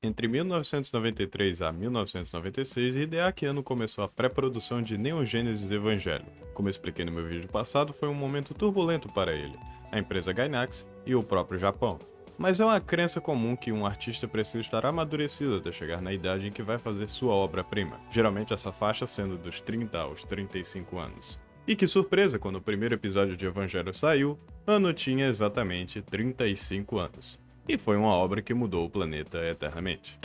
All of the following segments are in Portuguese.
Entre 1993 a 1996, Hideaki Anno começou a pré-produção de Neon Genesis Evangelion. Como eu expliquei no meu vídeo passado, foi um momento turbulento para ele, a empresa Gainax e o próprio Japão. Mas é uma crença comum que um artista precisa estar amadurecido até chegar na idade em que vai fazer sua obra-prima, geralmente essa faixa sendo dos 30 aos 35 anos. E que surpresa, quando o primeiro episódio de Evangelho saiu, Anno tinha exatamente 35 anos. E foi uma obra que mudou o planeta eternamente.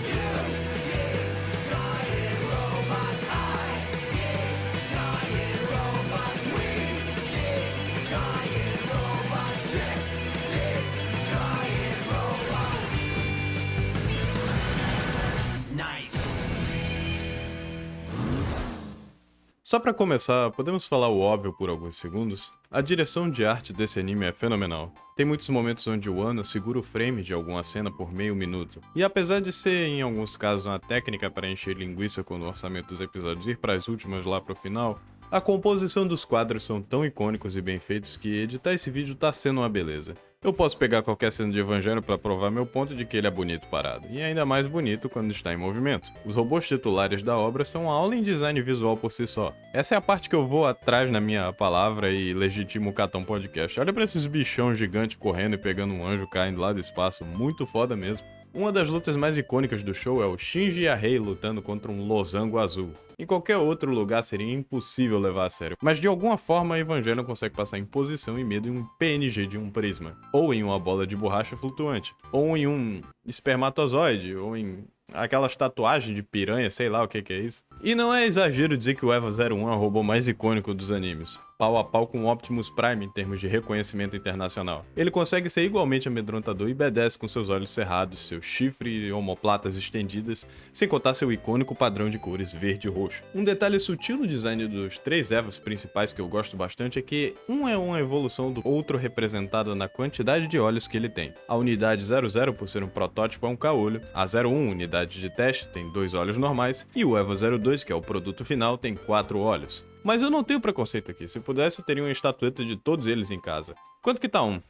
Só pra começar, podemos falar o óbvio por alguns segundos? A direção de arte desse anime é fenomenal. Tem muitos momentos onde o Anno segura o frame de alguma cena por meio minuto. E apesar de ser, em alguns casos, uma técnica para encher linguiça quando o orçamento dos episódios ir para as últimas lá pro final, a composição dos quadros são tão icônicos e bem feitos que editar esse vídeo tá sendo uma beleza. Eu posso pegar qualquer cena de Evangelho para provar meu ponto de que ele é bonito parado, e ainda mais bonito quando está em movimento. Os robôs titulares da obra são uma aula em design visual por si só. Essa é a parte que eu vou atrás na minha palavra e legitimo o Catão Podcast. Olha pra esses bichão gigante correndo e pegando um anjo caindo lá do espaço, muito foda mesmo. Uma das lutas mais icônicas do show é o Shinji e a Rei lutando contra um losango azul. Em qualquer outro lugar seria impossível levar a sério, mas de alguma forma Evangelion consegue passar imposição e medo em um PNG de um prisma, ou em uma bola de borracha flutuante, ou em um espermatozoide, ou em aquelas tatuagens de piranha, sei lá o que é isso. E não é exagero dizer que o EVA 01 é o robô mais icônico dos animes, pau a pau com o Optimus Prime em termos de reconhecimento internacional. Ele consegue ser igualmente amedrontador e B10 com seus olhos cerrados, seu chifre e omoplatas estendidas, sem contar seu icônico padrão de cores verde e roxo. Um detalhe sutil no design dos três EVAs principais que eu gosto bastante é que um é uma evolução do outro representada na quantidade de olhos que ele tem. A unidade 00, por ser um protótipo, é um caolho, a 01, unidade de teste, tem 2 olhos normais, e o EVA 02, que é o produto final, tem 4 olhos. Mas eu não tenho preconceito aqui, se pudesse teria uma estatueta de todos eles em casa. Quanto que tá um?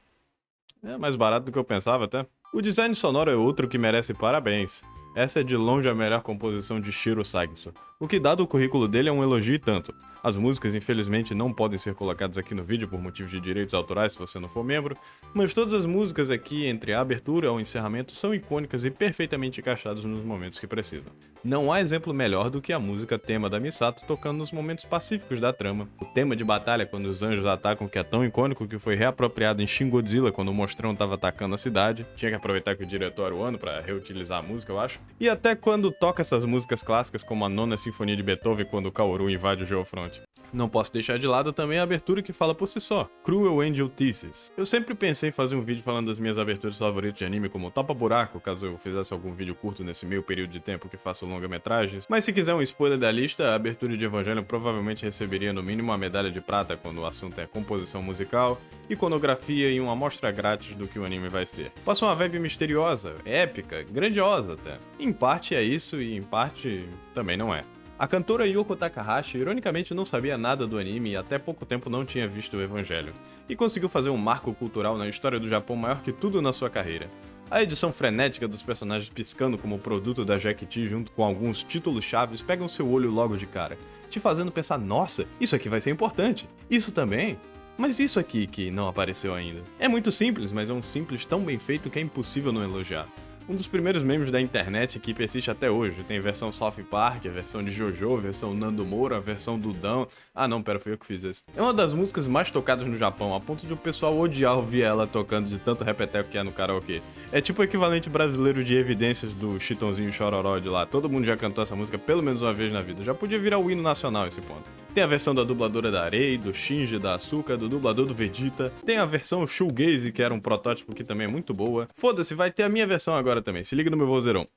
É mais barato do que eu pensava até. O design sonoro é outro que merece parabéns. Essa é de longe a melhor composição de Shiro Sagiso, o que dado o currículo dele é um elogio e tanto. As músicas infelizmente não podem ser colocadas aqui no vídeo por motivos de direitos autorais se você não for membro, mas todas as músicas aqui, entre a abertura ao encerramento, são icônicas e perfeitamente encaixadas nos momentos que precisam. Não há exemplo melhor do que a música tema da Misato tocando nos momentos pacíficos da trama. O tema de batalha quando os anjos atacam, que é tão icônico que foi reapropriado em Shin Godzilla quando o monstrão estava atacando a cidade. Tinha que aproveitar que o diretor era o Anno pra reutilizar a música, eu acho. E até quando toca essas músicas clássicas como a Nona Sinfonia de Beethoven quando o Kaoru invade o Geofront. Não posso deixar de lado também a abertura que fala por si só, Cruel Angel Thesis. Eu sempre pensei em fazer um vídeo falando das minhas aberturas favoritas de anime como Topa Buraco, caso eu fizesse algum vídeo curto nesse meio período de tempo que faço longa-metragens, mas se quiser um spoiler da lista, a abertura de Evangelion provavelmente receberia no mínimo uma medalha de prata quando o assunto é composição musical, iconografia e uma amostra grátis do que o anime vai ser. Passa uma vibe misteriosa, épica, grandiosa até. Em parte é isso e em parte também não é. A cantora Yoko Takahashi ironicamente não sabia nada do anime e até pouco tempo não tinha visto o Evangelho, e conseguiu fazer um marco cultural na história do Japão maior que tudo na sua carreira. A edição frenética dos personagens piscando como produto da Jack T junto com alguns títulos chaves pegam seu olho logo de cara, te fazendo pensar, nossa, isso aqui vai ser importante, isso também? Mas isso aqui que não apareceu ainda. É muito simples, mas é um simples tão bem feito que é impossível não elogiar. Um dos primeiros memes da internet que persiste até hoje. Tem versão South Park, a versão de Jojo, a versão Nando Moura, a versão Dudão. Ah não, pera, fui eu que fiz esse. É uma das músicas mais tocadas no Japão, a ponto de o pessoal odiar ouvir ela tocando de tanto repeteco que é no karaokê. É tipo o equivalente brasileiro de Evidências do Chitãozinho Chororó de lá. Todo mundo já cantou essa música pelo menos uma vez na vida. Já podia virar o hino nacional esse ponto. Tem a versão da dubladora da Arei, do Shinji, da Asuka, do dublador do Vegeta. Tem a versão Shoegaze, que era um protótipo que também é muito boa. Foda-se, vai ter a minha versão agora também. Se liga no meu vozeirão.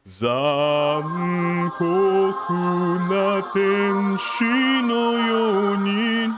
Zankoku na tenshi no yoni.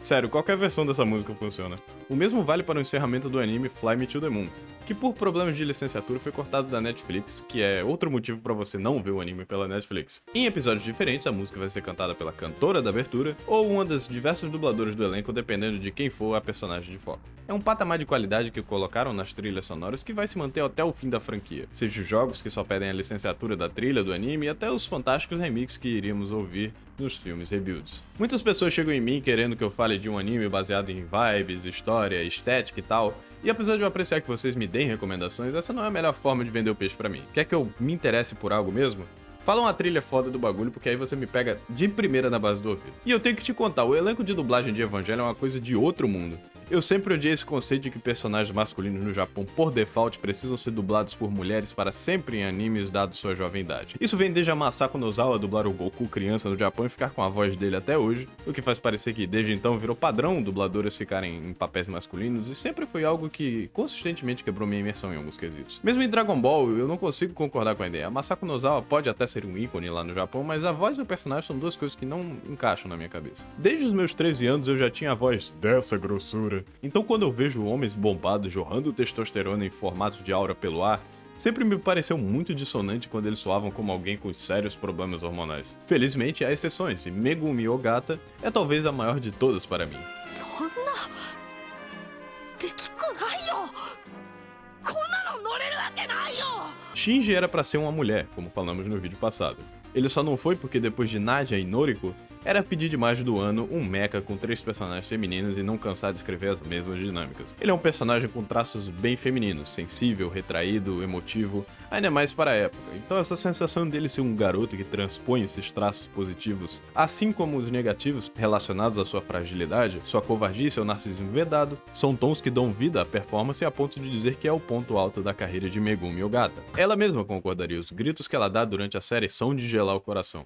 Sério, qualquer versão dessa música funciona. O mesmo vale para o encerramento do anime Fly Me to the Moon, que por problemas de licenciatura foi cortado da Netflix, que é outro motivo para você não ver o anime pela Netflix. Em episódios diferentes, a música vai ser cantada pela cantora da abertura ou uma das diversas dubladoras do elenco, dependendo de quem for a personagem de foco. É um patamar de qualidade que colocaram nas trilhas sonoras que vai se manter até o fim da franquia, seja os jogos que só pedem a licenciatura da trilha do anime e até os fantásticos remixes que iríamos ouvir nos filmes rebuilds. Muitas pessoas chegam em mim querendo que eu fale de um anime baseado em vibes, história, estética e tal, e apesar de eu apreciar que vocês me deem recomendações, essa não é a melhor forma de vender o peixe pra mim. Quer que eu me interesse por algo mesmo? Fala uma trilha foda do bagulho, porque aí você me pega de primeira na base do ouvido. E eu tenho que te contar, o elenco de dublagem de Evangelho é uma coisa de outro mundo. Eu sempre odiei esse conceito de que personagens masculinos no Japão, por default, precisam ser dublados por mulheres para sempre em animes, dado sua jovem idade. Isso vem desde a Masako Nozawa dublar o Goku criança no Japão e ficar com a voz dele até hoje, o que faz parecer que desde então virou padrão dubladoras ficarem em papéis masculinos, e sempre foi algo que consistentemente quebrou minha imersão em alguns quesitos. Mesmo em Dragon Ball, eu não consigo concordar com a ideia. A Masako Nozawa pode até ser um ícone lá no Japão, mas a voz e o personagem são duas coisas que não encaixam na minha cabeça. Desde os meus 13 anos eu já tinha a voz dessa grossura. Então quando eu vejo homens bombados jorrando testosterona em formato de aura pelo ar, sempre me pareceu muito dissonante quando eles soavam como alguém com sérios problemas hormonais. Felizmente há exceções, e Megumi Ogata é talvez a maior de todas para mim. Shinji era pra ser uma mulher, como falamos no vídeo passado. Ele só não foi porque depois de Nadia e Noriko, era pedir demais do ano um mecha com 3 personagens femininas e não cansar de escrever as mesmas dinâmicas. Ele é um personagem com traços bem femininos, sensível, retraído, emotivo, ainda mais para a época. Então essa sensação dele ser um garoto que transpõe esses traços positivos, assim como os negativos relacionados à sua fragilidade, sua covardia e seu narcisismo vedado, são tons que dão vida à performance a ponto de dizer que é o ponto alto da carreira de Megumi Ogata. Ela mesma concordaria, os gritos que ela dá durante a série são de gelar o coração.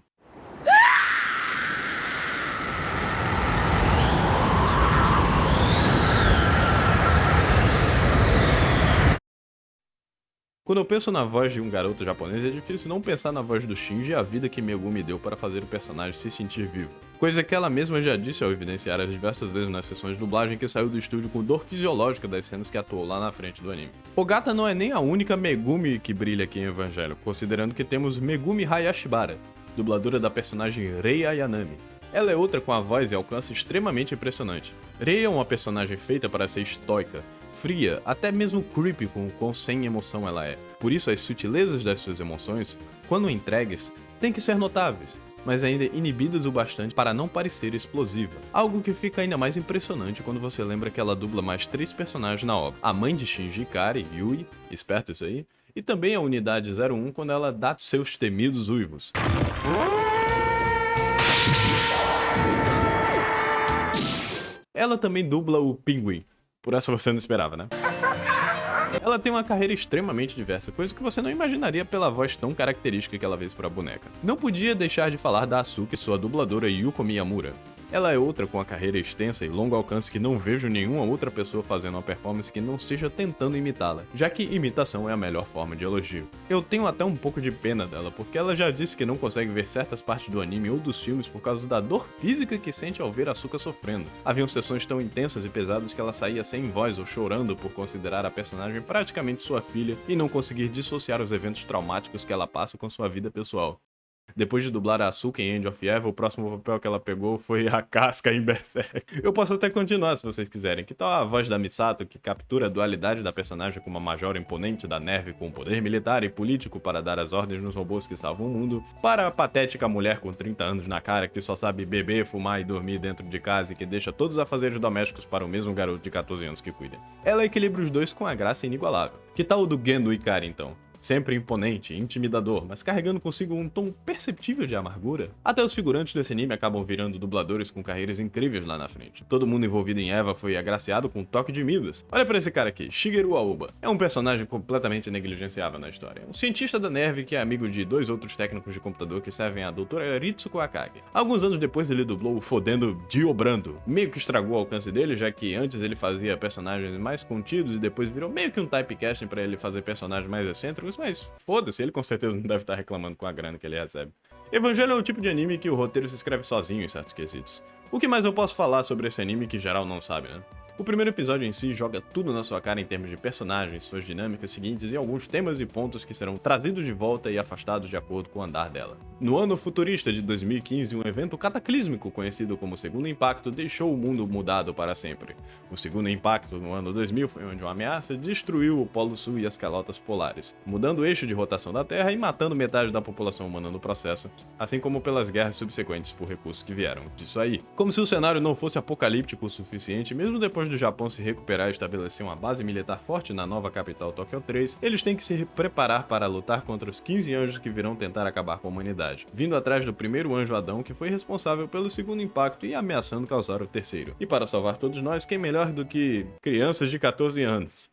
Quando eu penso na voz de um garoto japonês, é difícil não pensar na voz do Shinji e a vida que Megumi deu para fazer o personagem se sentir vivo. Coisa que ela mesma já disse ao evidenciar as diversas vezes nas sessões de dublagem que saiu do estúdio com dor fisiológica das cenas que atuou lá na frente do anime. Ogata não é nem a única Megumi que brilha aqui em Evangelho, considerando que temos Megumi Hayashibara, dubladora da personagem Rei Ayanami. Ela é outra com a voz e alcance extremamente impressionante. Rei é uma personagem feita para ser estoica, fria, até mesmo creepy com o quão sem emoção ela é. Por isso as sutilezas das suas emoções, quando entregues, têm que ser notáveis, mas ainda inibidas o bastante para não parecer explosiva. Algo que fica ainda mais impressionante quando você lembra que ela dubla mais 3 personagens na obra. A mãe de Shinji Ikari, Yui, esperto isso aí, e também a Unidade 01 quando ela dá seus temidos uivos. Ela também dubla o Pinguim. Por essa você não esperava, né? Ela tem uma carreira extremamente diversa, coisa que você não imaginaria pela voz tão característica que ela fez para a boneca. Não podia deixar de falar da Asuka e sua dubladora Yuko Miyamura. Ela é outra com a carreira extensa e longo alcance que não vejo nenhuma outra pessoa fazendo uma performance que não esteja tentando imitá-la, já que imitação é a melhor forma de elogio. Eu tenho até um pouco de pena dela, porque ela já disse que não consegue ver certas partes do anime ou dos filmes por causa da dor física que sente ao ver Asuka sofrendo. Haviam sessões tão intensas e pesadas que ela saía sem voz ou chorando por considerar a personagem praticamente sua filha e não conseguir dissociar os eventos traumáticos que ela passa com sua vida pessoal. Depois de dublar a Asuka em End of Evil, o próximo papel que ela pegou foi a Casca em Berserk. Eu posso até continuar se vocês quiserem. Que tal a voz da Misato, que captura a dualidade da personagem como uma major imponente da Nerve com poder militar e político para dar as ordens nos robôs que salvam o mundo, para a patética mulher com 30 anos na cara que só sabe beber, fumar e dormir dentro de casa e que deixa todos os afazeres domésticos para o mesmo garoto de 14 anos que cuida. Ela equilibra os dois com a graça inigualável. Que tal o do Gendo Ikari então? Sempre imponente, intimidador, mas carregando consigo um tom perceptível de amargura. Até os figurantes desse anime acabam virando dubladores com carreiras incríveis lá na frente. Todo mundo envolvido em Eva foi agraciado com um toque de Midas. Olha pra esse cara aqui, Shigeru Aoba. É um personagem completamente negligenciável na história. Um cientista da Nerve que é amigo de 2 outros técnicos de computador que servem a doutora Ritsuko Akagi. Alguns anos depois ele dublou o fodendo Dio Brando. Meio que estragou o alcance dele, já que antes ele fazia personagens mais contidos e depois virou meio que um typecasting pra ele fazer personagens mais excêntricos. aspas, mas foda-se, ele com certeza não deve estar reclamando com a grana que ele recebe. Evangelho é o tipo de anime que o roteiro se escreve sozinho em certos quesitos. O que mais eu posso falar sobre esse anime que geral não sabe, né? O primeiro episódio em si joga tudo na sua cara em termos de personagens, suas dinâmicas seguintes e alguns temas e pontos que serão trazidos de volta e afastados de acordo com o andar dela. No ano futurista de 2015, um evento cataclísmico conhecido como Segundo Impacto deixou o mundo mudado para sempre. O Segundo Impacto, no ano 2000, foi onde uma ameaça destruiu o Polo Sul e as calotas polares, mudando o eixo de rotação da Terra e matando metade da população humana no processo, assim como pelas guerras subsequentes por recursos que vieram disso aí. Como se o cenário não fosse apocalíptico o suficiente, mesmo depois do Japão se recuperar e estabelecer uma base militar forte na nova capital Tóquio 3, eles têm que se preparar para lutar contra os 15 anjos que virão tentar acabar com a humanidade, vindo atrás do primeiro anjo Adão, que foi responsável pelo segundo impacto e ameaçando causar o terceiro. E para salvar todos nós, quem melhor do que crianças de 14 anos?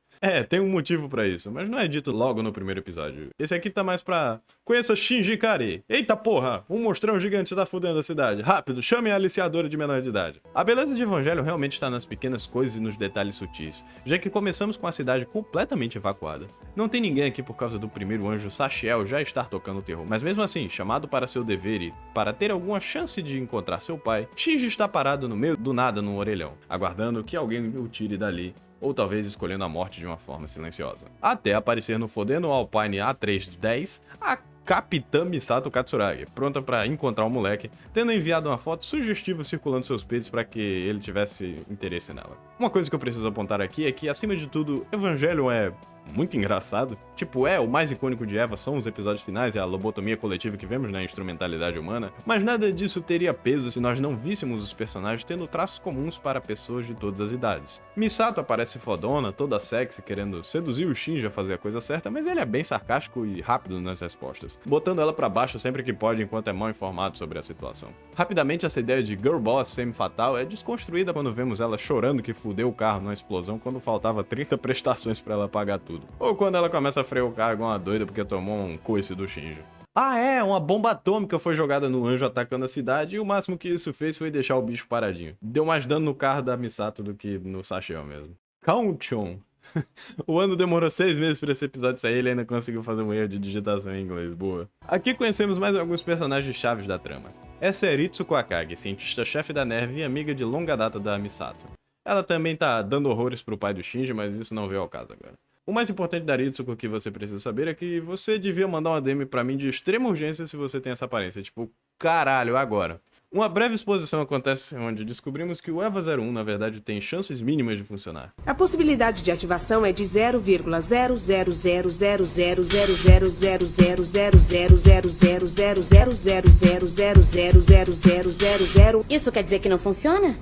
Tem um motivo pra isso, mas não é dito logo no primeiro episódio. Esse aqui tá mais pra... Conheça Shinji Ikari. Eita porra, um monstrão gigante tá fudendo a cidade. Rápido, chame a aliciadora de menor de idade. A beleza de Evangelho realmente está nas pequenas coisas e nos detalhes sutis, já que começamos com a cidade completamente evacuada. Não tem ninguém aqui por causa do primeiro anjo Sachiel já estar tocando terror, mas mesmo assim, chamado para seu dever e para ter alguma chance de encontrar seu pai, Shinji está parado no meio do nada num orelhão, aguardando que alguém o tire dali, ou talvez escolhendo a morte de uma forma silenciosa. Até aparecer no fodendo Alpine A310, a Capitã Misato Katsuragi, pronta pra encontrar o moleque, tendo enviado uma foto sugestiva circulando seus peitos para que ele tivesse interesse nela. Uma coisa que eu preciso apontar aqui é que, acima de tudo, Evangelion é muito engraçado. Tipo, o mais icônico de Eva são os episódios finais e a lobotomia coletiva que vemos na instrumentalidade humana, mas nada disso teria peso se nós não víssemos os personagens tendo traços comuns para pessoas de todas as idades. Misato aparece fodona, toda sexy, querendo seduzir o Shinji a fazer a coisa certa, mas ele é bem sarcástico e rápido nas respostas, botando ela pra baixo sempre que pode enquanto é mal informado sobre a situação. Rapidamente, essa ideia de Girl Boss Femme Fatal é desconstruída quando vemos ela chorando que fudeu o carro numa explosão quando faltava 30 prestações pra ela pagar tudo. Ou quando ela começa a frear o carro igual uma doida porque tomou um coice do Shinji. Uma bomba atômica foi jogada no anjo atacando a cidade e o máximo que isso fez foi deixar o bicho paradinho. Deu mais dano no carro da Misato do que no Sachiel mesmo. Kaunchon. O ano demorou 6 meses para esse episódio sair e ele ainda conseguiu fazer um erro de digitação em inglês, boa. Aqui conhecemos mais alguns personagens chaves da trama. Essa é Ritsuko Akagi, cientista-chefe da NERV e amiga de longa data da Misato. Ela também tá dando horrores pro pai do Shinji, mas isso não veio ao caso agora. O mais importante da Ritsuko que você precisa saber é que você devia mandar uma DM pra mim de extrema urgência se você tem essa aparência. Tipo, caralho, agora. Uma breve exposição acontece onde descobrimos que o EVA 01 na verdade tem chances mínimas de funcionar. A possibilidade de ativação é de 0,00000000000000000000000. Isso quer dizer que não funciona?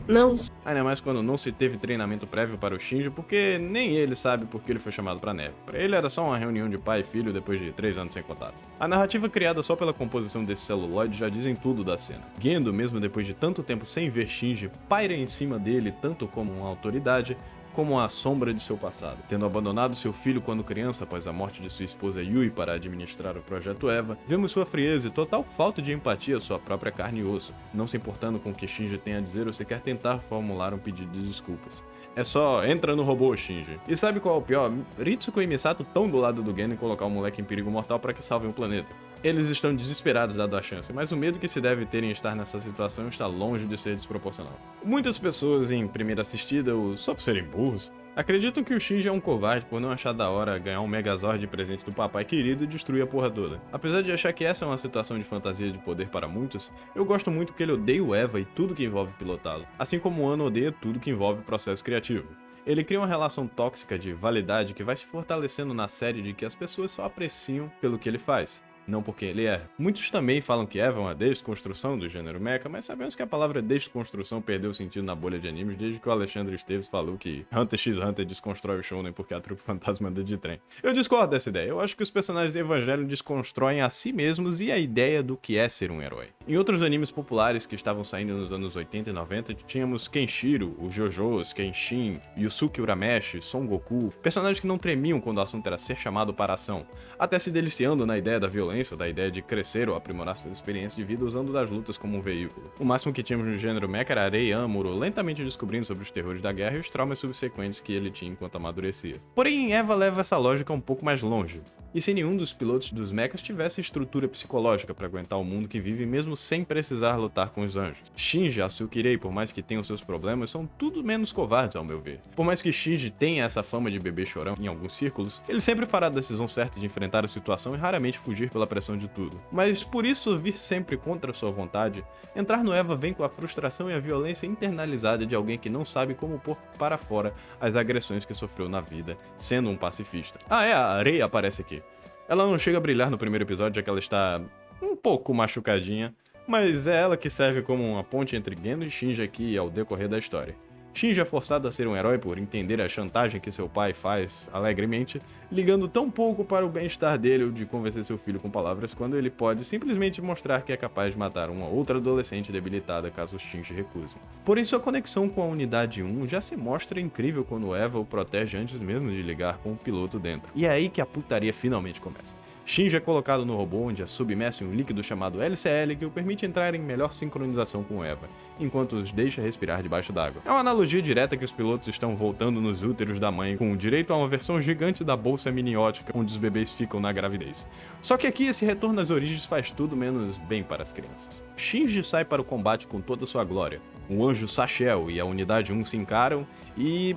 Não. Ainda mais quando não se teve treinamento prévio para o Shinji, porque nem ele sabe por que ele foi chamado pra neve. Pra ele era só uma reunião de pai e filho depois de 3 anos sem contato. A narrativa criada só pela composição desse celuloide já dizem tudo da cena. Gendo, mesmo depois de tanto tempo sem ver Shinji, paira em cima dele tanto como uma autoridade, como a sombra de seu passado. Tendo abandonado seu filho quando criança após a morte de sua esposa Yui para administrar o projeto EVA, vemos sua frieza e total falta de empatia à sua própria carne e osso, não se importando com o que Shinji tem a dizer ou sequer tentar formular um pedido de desculpas. É só, entra no robô, Shinji. E sabe qual é o pior? Ritsuko e Misato estão do lado do Gen e colocar o moleque em perigo mortal para que salvem o planeta. Eles estão desesperados dado a chance, mas o medo que se deve ter em estar nessa situação está longe de ser desproporcional. Muitas pessoas, em primeira assistida, ou só por serem burros, acreditam que o Shinji é um covarde por não achar da hora ganhar um Megazord de presente do papai querido e destruir a porra toda. Apesar de achar que essa é uma situação de fantasia de poder para muitos, eu gosto muito que ele odeia o EVA e tudo que envolve pilotá-lo, assim como o Ano odeia tudo que envolve processo criativo. Ele cria uma relação tóxica de validade que vai se fortalecendo na série de que as pessoas só apreciam pelo que ele faz, não porque ele é. Muitos também falam que Eva é uma desconstrução do gênero mecha, mas sabemos que a palavra desconstrução perdeu sentido na bolha de animes desde que o Alexandre Esteves falou que Hunter x Hunter desconstrói o shounen porque a trupe fantasma anda de trem. Eu discordo dessa ideia, eu acho que os personagens de Evangelho desconstroem a si mesmos e a ideia do que é ser um herói. Em outros animes populares que estavam saindo nos anos 80 e 90, tínhamos Kenshiro, o JoJo's, Kenshin, Yusuke Urameshi, Son Goku, personagens que não tremiam quando o assunto era ser chamado para a ação, até se deliciando na ideia da violência, da ideia de crescer ou aprimorar suas experiências de vida usando das lutas como um veículo. O máximo que tínhamos no gênero mecha era Rei Amuro lentamente descobrindo sobre os terrores da guerra e os traumas subsequentes que ele tinha enquanto amadurecia. Porém, Eva leva essa lógica um pouco mais longe. E se nenhum dos pilotos dos mechas tivesse estrutura psicológica para aguentar o mundo que vive mesmo sem precisar lutar com os anjos. Shinji e Asukirei, por mais que tenham seus problemas, são tudo menos covardes ao meu ver. Por mais que Shinji tenha essa fama de bebê chorão em alguns círculos, ele sempre fará a decisão certa de enfrentar a situação e raramente fugir pela pressão de tudo. Mas por isso vir sempre contra sua vontade, entrar no EVA vem com a frustração e a violência internalizada de alguém que não sabe como pôr para fora as agressões que sofreu na vida, sendo um pacifista. Ah é, a Rei aparece aqui. Ela não chega a brilhar no primeiro episódio, já que ela está um pouco machucadinha, mas é ela que serve como uma ponte entre Gendo e Shinji aqui ao decorrer da história. Shinji é forçado a ser um herói por entender a chantagem que seu pai faz alegremente, ligando tão pouco para o bem-estar dele ou de convencer seu filho com palavras, quando ele pode simplesmente mostrar que é capaz de matar uma outra adolescente debilitada caso Shinji recuse. Porém, sua conexão com a Unidade 1 já se mostra incrível quando o EVA o protege antes mesmo de ligar com o piloto dentro. E é aí que a putaria finalmente começa. Shinji é colocado no robô onde é submerso em um líquido chamado LCL que o permite entrar em melhor sincronização com o EVA, enquanto os deixa respirar debaixo d'água. É uma analogia direta que os pilotos estão voltando nos úteros da mãe, com direito a uma versão gigante da bolsa miniótica onde os bebês ficam na gravidez. Só que aqui esse retorno às origens faz tudo menos bem para as crianças. Shinji sai para o combate com toda sua glória. O anjo Sachel e a Unidade 1 se encaram e...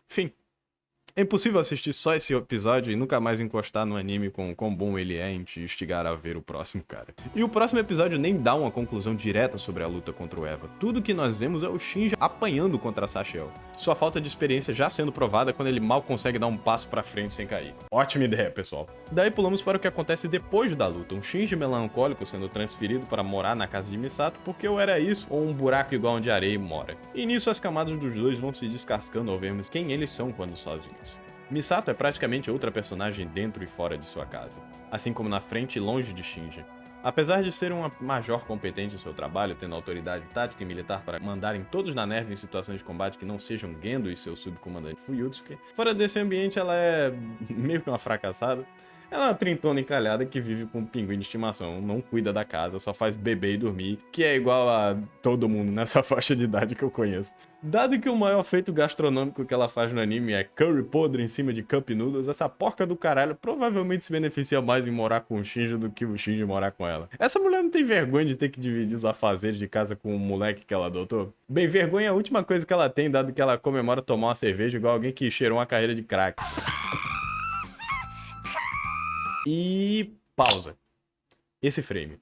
fim. É impossível assistir só esse episódio e nunca mais encostar no anime com o quão bom ele é em te instigar a ver o próximo, cara. E o próximo episódio nem dá uma conclusão direta sobre a luta contra o EVA. Tudo que nós vemos é o Shinji apanhando contra a Sachel. Sua falta de experiência já sendo provada quando ele mal consegue dar um passo pra frente sem cair. Ótima ideia, pessoal. Daí pulamos para o que acontece depois da luta. Um Shinji melancólico sendo transferido para morar na casa de Misato porque ou era isso ou um buraco igual onde Arei mora. E nisso as camadas dos dois vão se descascando ao vermos quem eles são quando sozinhos. Misato é praticamente outra personagem dentro e fora de sua casa, assim como na frente e longe de Shinji. Apesar de ser uma major competente em seu trabalho, tendo autoridade tática e militar para mandarem todos na neve em situações de combate que não sejam Gendo e seu subcomandante Fuyutsuki, fora desse ambiente ela é meio que uma fracassada. Ela é uma trintona encalhada que vive com um pinguim de estimação, não cuida da casa, só faz beber e dormir, que é igual a todo mundo nessa faixa de idade que eu conheço. Dado que o maior feito gastronômico que ela faz no anime é curry podre em cima de cup noodles, essa porca do caralho provavelmente se beneficia mais em morar com o Shinji do que o Shinji morar com ela. Essa mulher não tem vergonha de ter que dividir os afazeres de casa com o moleque que ela adotou? Bem, vergonha é a última coisa que ela tem, dado que ela comemora tomar uma cerveja igual alguém que cheirou uma carreira de crack. E... pausa. Esse frame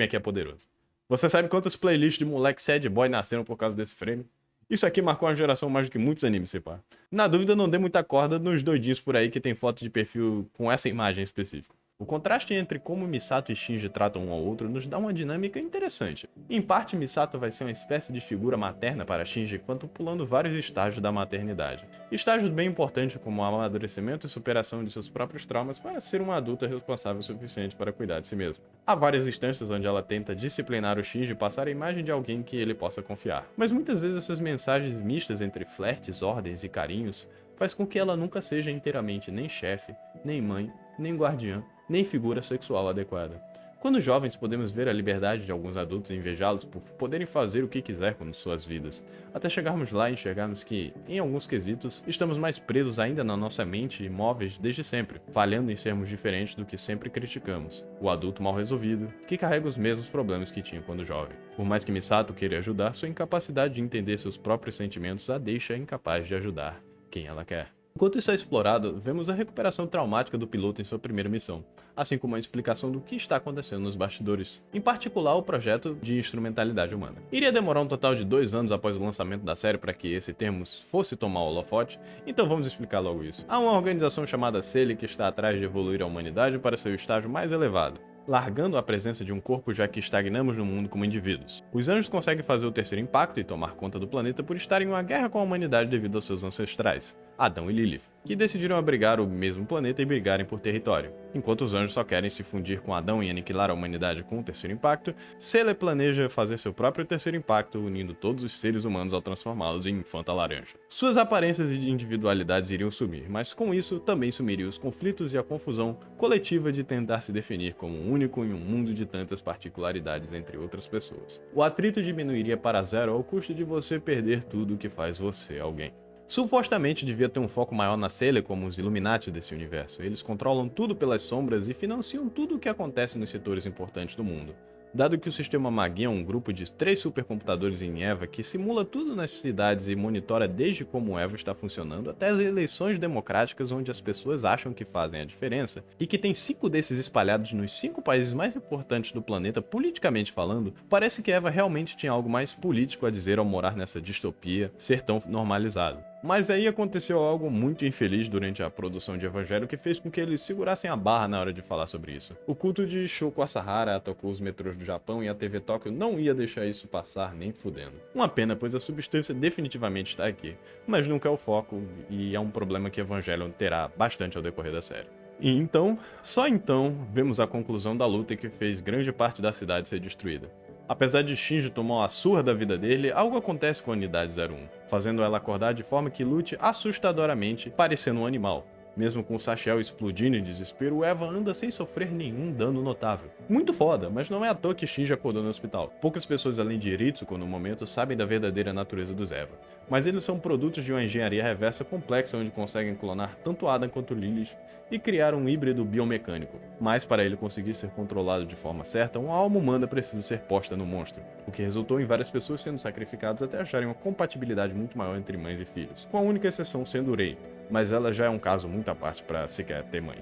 aqui é poderoso. Você sabe quantas playlists de moleque sad boy nasceram por causa desse frame? Isso aqui marcou uma geração mais do que muitos animes, se pá. Na dúvida, não dê muita corda nos doidinhos por aí que tem foto de perfil com essa imagem específica. O contraste entre como Misato e Shinji tratam um ao outro nos dá uma dinâmica interessante. Em parte, Misato vai ser uma espécie de figura materna para Shinji enquanto pulando vários estágios da maternidade. Estágios bem importantes como o amadurecimento e superação de seus próprios traumas para ser uma adulta responsável o suficiente para cuidar de si mesma. Há várias instâncias onde ela tenta disciplinar o Shinji e passar a imagem de alguém que ele possa confiar. Mas muitas vezes essas mensagens mistas entre flertes, ordens e carinhos faz com que ela nunca seja inteiramente nem chefe, nem mãe, nem guardiã, nem figura sexual adequada. Quando jovens, podemos ver a liberdade de alguns adultos e invejá-los por poderem fazer o que quiser com suas vidas, até chegarmos lá e enxergarmos que, em alguns quesitos, estamos mais presos ainda na nossa mente e imóveis desde sempre, falhando em sermos diferentes do que sempre criticamos, o adulto mal resolvido, que carrega os mesmos problemas que tinha quando jovem. Por mais que Misato queira ajudar, sua incapacidade de entender seus próprios sentimentos a deixa incapaz de ajudar quem ela quer. Enquanto isso é explorado, vemos a recuperação traumática do piloto em sua primeira missão, assim como a explicação do que está acontecendo nos bastidores, em particular o projeto de instrumentalidade humana. Iria demorar um total de 2 anos após o lançamento da série para que esse termo fosse tomar o holofote, então vamos explicar logo isso. Há uma organização chamada SEELE que está atrás de evoluir a humanidade para seu estágio mais elevado, largando a presença de um corpo já que estagnamos no mundo como indivíduos. Os anjos conseguem fazer o terceiro impacto e tomar conta do planeta por estarem em uma guerra com a humanidade devido aos seus ancestrais, Adão e Lilith, que decidiram abrigar o mesmo planeta e brigarem por território. Enquanto os anjos só querem se fundir com Adão e aniquilar a humanidade com o terceiro impacto, SEELE planeja fazer seu próprio terceiro impacto, unindo todos os seres humanos ao transformá-los em Infanta Laranja. Suas aparências e individualidades iriam sumir, mas com isso também sumiriam os conflitos e a confusão coletiva de tentar se definir como único em um mundo de tantas particularidades entre outras pessoas. O atrito diminuiria para zero ao custo de você perder tudo o que faz você alguém. Supostamente devia ter um foco maior na Sailor como os Illuminati desse universo. Eles controlam tudo pelas sombras e financiam tudo o que acontece nos setores importantes do mundo. Dado que o sistema Magia é um grupo de 3 supercomputadores em EVA que simula tudo nas cidades e monitora desde como o EVA está funcionando até as eleições democráticas onde as pessoas acham que fazem a diferença, e que tem 5 desses espalhados nos 5 países mais importantes do planeta politicamente falando, parece que EVA realmente tinha algo mais político a dizer ao morar nessa distopia, ser tão normalizado. Mas aí aconteceu algo muito infeliz durante a produção de Evangelho que fez com que eles segurassem a barra na hora de falar sobre isso. O culto de Shoko Asahara atacou os metrôs do Japão e a TV Tóquio não ia deixar isso passar nem fudendo. Uma pena, pois a substância definitivamente está aqui, mas nunca é o foco e é um problema que Evangelho terá bastante ao decorrer da série. E então, só então, vemos a conclusão da luta que fez grande parte da cidade ser destruída. Apesar de Shinji tomar uma surra da vida dele, algo acontece com a Unidade 01, fazendo ela acordar de forma que lute assustadoramente, parecendo um animal. Mesmo com o Sachel explodindo em desespero, o Eva anda sem sofrer nenhum dano notável. Muito foda, mas não é à toa que Shinji acordou no hospital. Poucas pessoas além de Iritsuko no momento sabem da verdadeira natureza dos Eva, mas eles são produtos de uma engenharia reversa complexa onde conseguem clonar tanto Adam quanto Lilith e criar um híbrido biomecânico. Mas para ele conseguir ser controlado de forma certa, uma alma humana precisa ser posta no monstro, o que resultou em várias pessoas sendo sacrificadas até acharem uma compatibilidade muito maior entre mães e filhos, com a única exceção sendo Rei, mas ela já é um caso muito à parte para sequer ter mãe.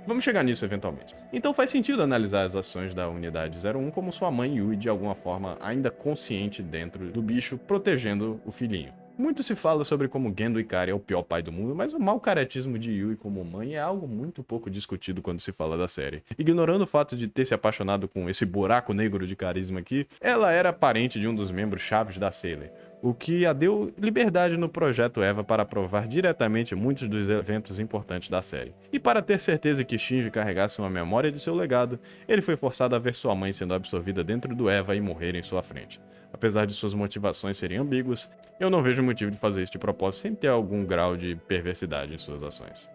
Vamos chegar nisso eventualmente. Então faz sentido analisar as ações da Unidade 01 como sua mãe Yui de alguma forma ainda consciente dentro do bicho, protegendo o filhinho. Muito se fala sobre como Gendo Ikari é o pior pai do mundo, mas o mau caratismo de Yui como mãe é algo muito pouco discutido quando se fala da série. Ignorando o fato de ter se apaixonado com esse buraco negro de carisma aqui, ela era parente de um dos membros chaves da Sailor, o que a deu liberdade no projeto Eva para provar diretamente muitos dos eventos importantes da série. E para ter certeza que Shinji carregasse uma memória de seu legado, ele foi forçado a ver sua mãe sendo absorvida dentro do Eva e morrer em sua frente. Apesar de suas motivações serem ambíguas, eu não vejo motivo de fazer este propósito sem ter algum grau de perversidade em suas ações.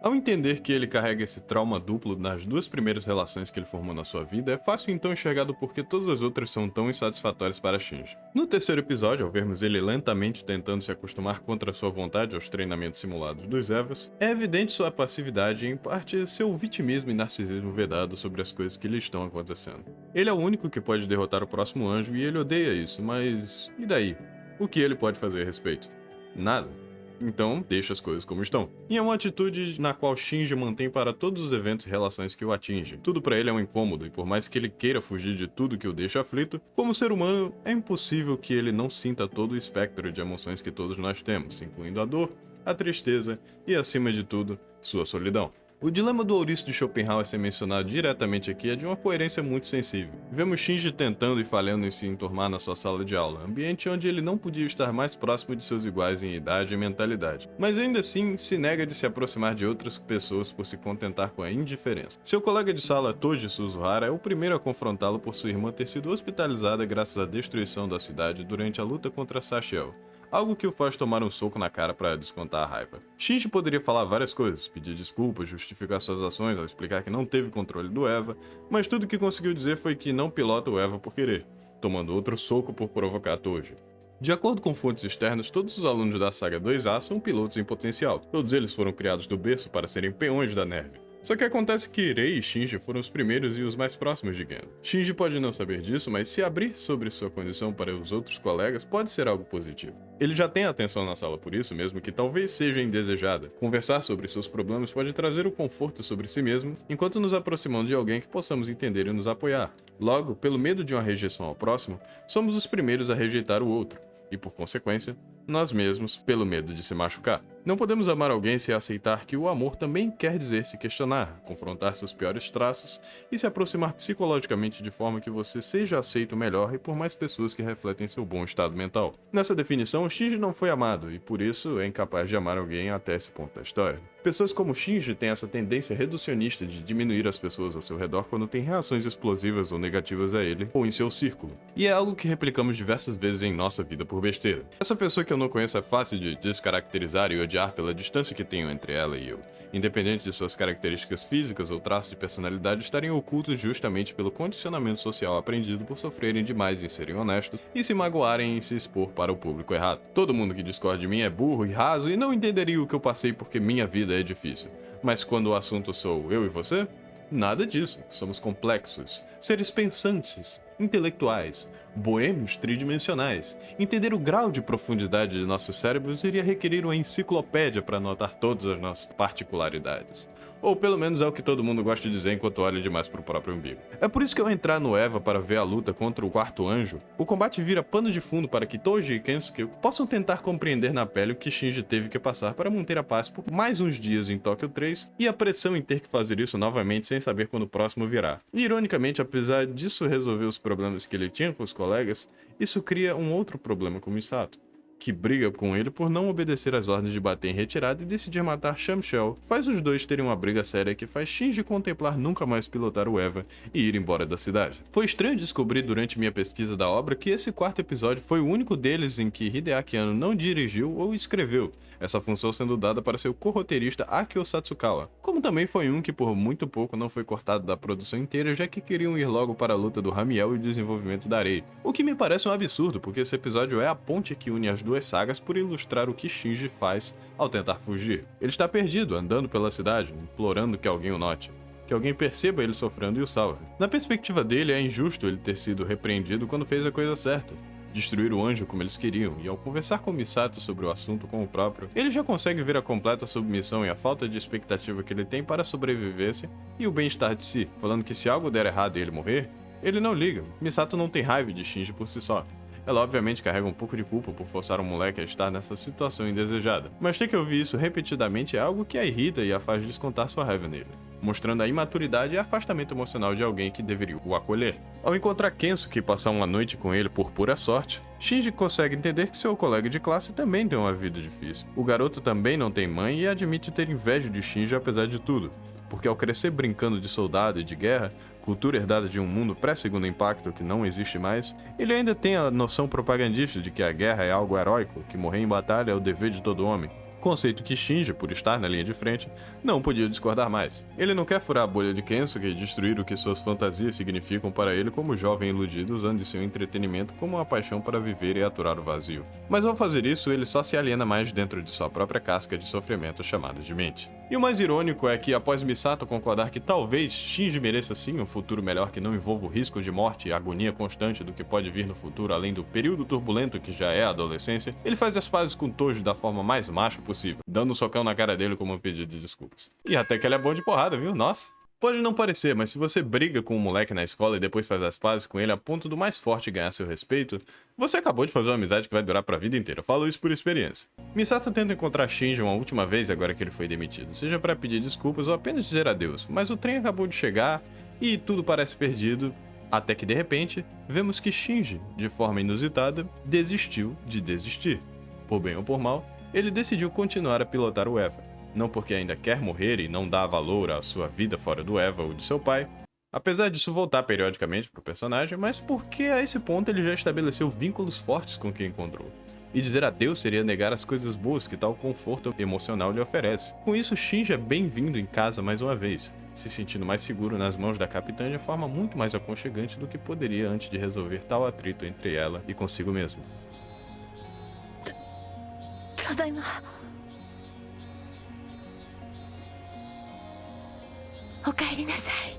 Ao entender que ele carrega esse trauma duplo nas 2 primeiras relações que ele formou na sua vida, é fácil então enxergar do porquê todas as outras são tão insatisfatórias para Shinji. No terceiro episódio, ao vermos ele lentamente tentando se acostumar contra sua vontade aos treinamentos simulados dos Evas, é evidente sua passividade e, em parte, seu vitimismo e narcisismo vedado sobre as coisas que lhe estão acontecendo. Ele é o único que pode derrotar o próximo anjo e ele odeia isso, mas e daí? O que ele pode fazer a respeito? Nada. Então, deixa as coisas como estão. E é uma atitude na qual Shinji mantém para todos os eventos e relações que o atingem. Tudo para ele é um incômodo, e por mais que ele queira fugir de tudo que o deixa aflito, como ser humano, é impossível que ele não sinta todo o espectro de emoções que todos nós temos, incluindo a dor, a tristeza e, acima de tudo, sua solidão. O dilema do ouriço de Schopenhauer ser mencionado diretamente aqui é de uma coerência muito sensível. Vemos Shinji tentando e falhando em se enturmar na sua sala de aula, ambiente onde ele não podia estar mais próximo de seus iguais em idade e mentalidade, mas ainda assim se nega de se aproximar de outras pessoas por se contentar com a indiferença. Seu colega de sala, Toji Suzuhara, é o primeiro a confrontá-lo por sua irmã ter sido hospitalizada graças à destruição da cidade durante a luta contra Sachel, algo que o faz tomar um soco na cara para descontar a raiva. Shinji poderia falar várias coisas, pedir desculpas, justificar suas ações ao explicar que não teve controle do Eva, mas tudo que conseguiu dizer foi que não pilota o Eva por querer, tomando outro soco por provocar Toji. De acordo com fontes externas, todos os alunos da saga 2A são pilotos em potencial. Todos eles foram criados do berço para serem peões da Nerve. Só que acontece que Rei e Shinji foram os primeiros e os mais próximos de Gendo. Shinji pode não saber disso, mas se abrir sobre sua condição para os outros colegas pode ser algo positivo. Ele já tem atenção na sala por isso, mesmo que talvez seja indesejada. Conversar sobre seus problemas pode trazer o conforto sobre si mesmo, enquanto nos aproximamos de alguém que possamos entender e nos apoiar. Logo, pelo medo de uma rejeição ao próximo, somos os primeiros a rejeitar o outro, e por consequência, nós mesmos, pelo medo de se machucar. Não podemos amar alguém sem aceitar que o amor também quer dizer se questionar, confrontar seus piores traços e se aproximar psicologicamente de forma que você seja aceito melhor e por mais pessoas que refletem seu bom estado mental. Nessa definição, Shinji não foi amado e por isso é incapaz de amar alguém até esse ponto da história. Pessoas como Shinji têm essa tendência reducionista de diminuir as pessoas ao seu redor quando têm reações explosivas ou negativas a ele ou em seu círculo. E é algo que replicamos diversas vezes em nossa vida por besteira. Essa pessoa que eu não conheço é fácil de descaracterizar e odiar odiar pela distância que tenho entre ela e eu, independente de suas características físicas ou traços de personalidade estarem ocultos justamente pelo condicionamento social aprendido por sofrerem demais em serem honestos e se magoarem em se expor para o público errado. Todo mundo que discorda de mim é burro e raso e não entenderia o que eu passei porque minha vida é difícil. Mas quando o assunto sou eu e você, nada disso. Somos complexos, seres pensantes, intelectuais, boêmios tridimensionais. Entender o grau de profundidade de nossos cérebros iria requerir uma enciclopédia para anotar todas as nossas particularidades. Ou pelo menos é o que todo mundo gosta de dizer enquanto olha demais pro próprio umbigo. É por isso que ao entrar no EVA para ver a luta contra o quarto anjo, o combate vira pano de fundo para que Toji e Kensuke possam tentar compreender na pele o que Shinji teve que passar para manter a paz por mais uns dias em Tóquio 3 e a pressão em ter que fazer isso novamente sem saber quando o próximo virá. E, ironicamente, apesar disso resolver os problemas que ele tinha com os colegas, isso cria um outro problema com Misato, que briga com ele por não obedecer às ordens de bater em retirada e decidir matar Shamshel, faz os dois terem uma briga séria que faz Shinji contemplar nunca mais pilotar o EVA e ir embora da cidade. Foi estranho descobrir durante minha pesquisa da obra que esse quarto episódio foi o único deles em que Hideaki Anno não dirigiu ou escreveu, essa função sendo dada para seu co-roteirista Akio Satsukawa, como também foi um que por muito pouco não foi cortado da produção inteira, já que queriam ir logo para a luta do Ramiel e o desenvolvimento da Rei. O que me parece um absurdo, porque esse episódio é a ponte que une as duas sagas por ilustrar o que Shinji faz ao tentar fugir. Ele está perdido, andando pela cidade, implorando que alguém o note, que alguém perceba ele sofrendo e o salve. Na perspectiva dele, é injusto ele ter sido repreendido quando fez a coisa certa, destruir o anjo como eles queriam, e ao conversar com Misato sobre o assunto com o próprio, ele já consegue ver a completa submissão e a falta de expectativa que ele tem para a sobrevivência e o bem-estar de si, falando que se algo der errado e ele morrer, ele não liga. Misato não tem raiva de Shinji por si só. Ela obviamente carrega um pouco de culpa por forçar um moleque a estar nessa situação indesejada, mas ter que ouvir isso repetidamente é algo que a irrita e a faz descontar sua raiva nele, mostrando a imaturidade e afastamento emocional de alguém que deveria o acolher. Ao encontrar Kensuke e passar uma noite com ele por pura sorte, Shinji consegue entender que seu colega de classe também tem uma vida difícil. O garoto também não tem mãe e admite ter inveja de Shinji apesar de tudo, porque ao crescer brincando de soldado e de guerra, cultura herdada de um mundo pré-segundo impacto que não existe mais, ele ainda tem a noção propagandista de que a guerra é algo heróico, que morrer em batalha é o dever de todo homem. Conceito que Shinji, por estar na linha de frente, não podia discordar mais. Ele não quer furar a bolha de Kensuke e destruir o que suas fantasias significam para ele como jovem iludido usando de seu entretenimento como uma paixão para viver e aturar o vazio. Mas ao fazer isso, ele só se aliena mais dentro de sua própria casca de sofrimento chamada de mente. E o mais irônico é que, após Misato concordar que talvez Shinji mereça sim um futuro melhor que não envolva o risco de morte e agonia constante do que pode vir no futuro além do período turbulento que já é a adolescência, ele faz as pazes com Toji da forma mais macho possível, dando um socão na cara dele como um pedido de desculpas. E até que ele é bom de porrada, viu? Nossa! Pode não parecer, mas se você briga com um moleque na escola e depois faz as pazes com ele a ponto do mais forte ganhar seu respeito, você acabou de fazer uma amizade que vai durar pra vida inteira. Eu falo isso por experiência. Misato tenta encontrar Shinji uma última vez agora que ele foi demitido, seja para pedir desculpas ou apenas dizer adeus, mas o trem acabou de chegar e tudo parece perdido, até que de repente, vemos que Shinji, de forma inusitada, desistiu de desistir. Por bem ou por mal, ele decidiu continuar a pilotar o EVA. Não porque ainda quer morrer e não dá valor à sua vida fora do EVA ou de seu pai, apesar disso voltar periodicamente pro personagem, mas porque a esse ponto ele já estabeleceu vínculos fortes com quem encontrou. E dizer adeus seria negar as coisas boas que tal conforto emocional lhe oferece. Com isso, Shinji é bem-vindo em casa mais uma vez, se sentindo mais seguro nas mãos da capitã de forma muito mais aconchegante do que poderia antes de resolver tal atrito entre ela e consigo mesmo. Tadaima. Okaeri nasai.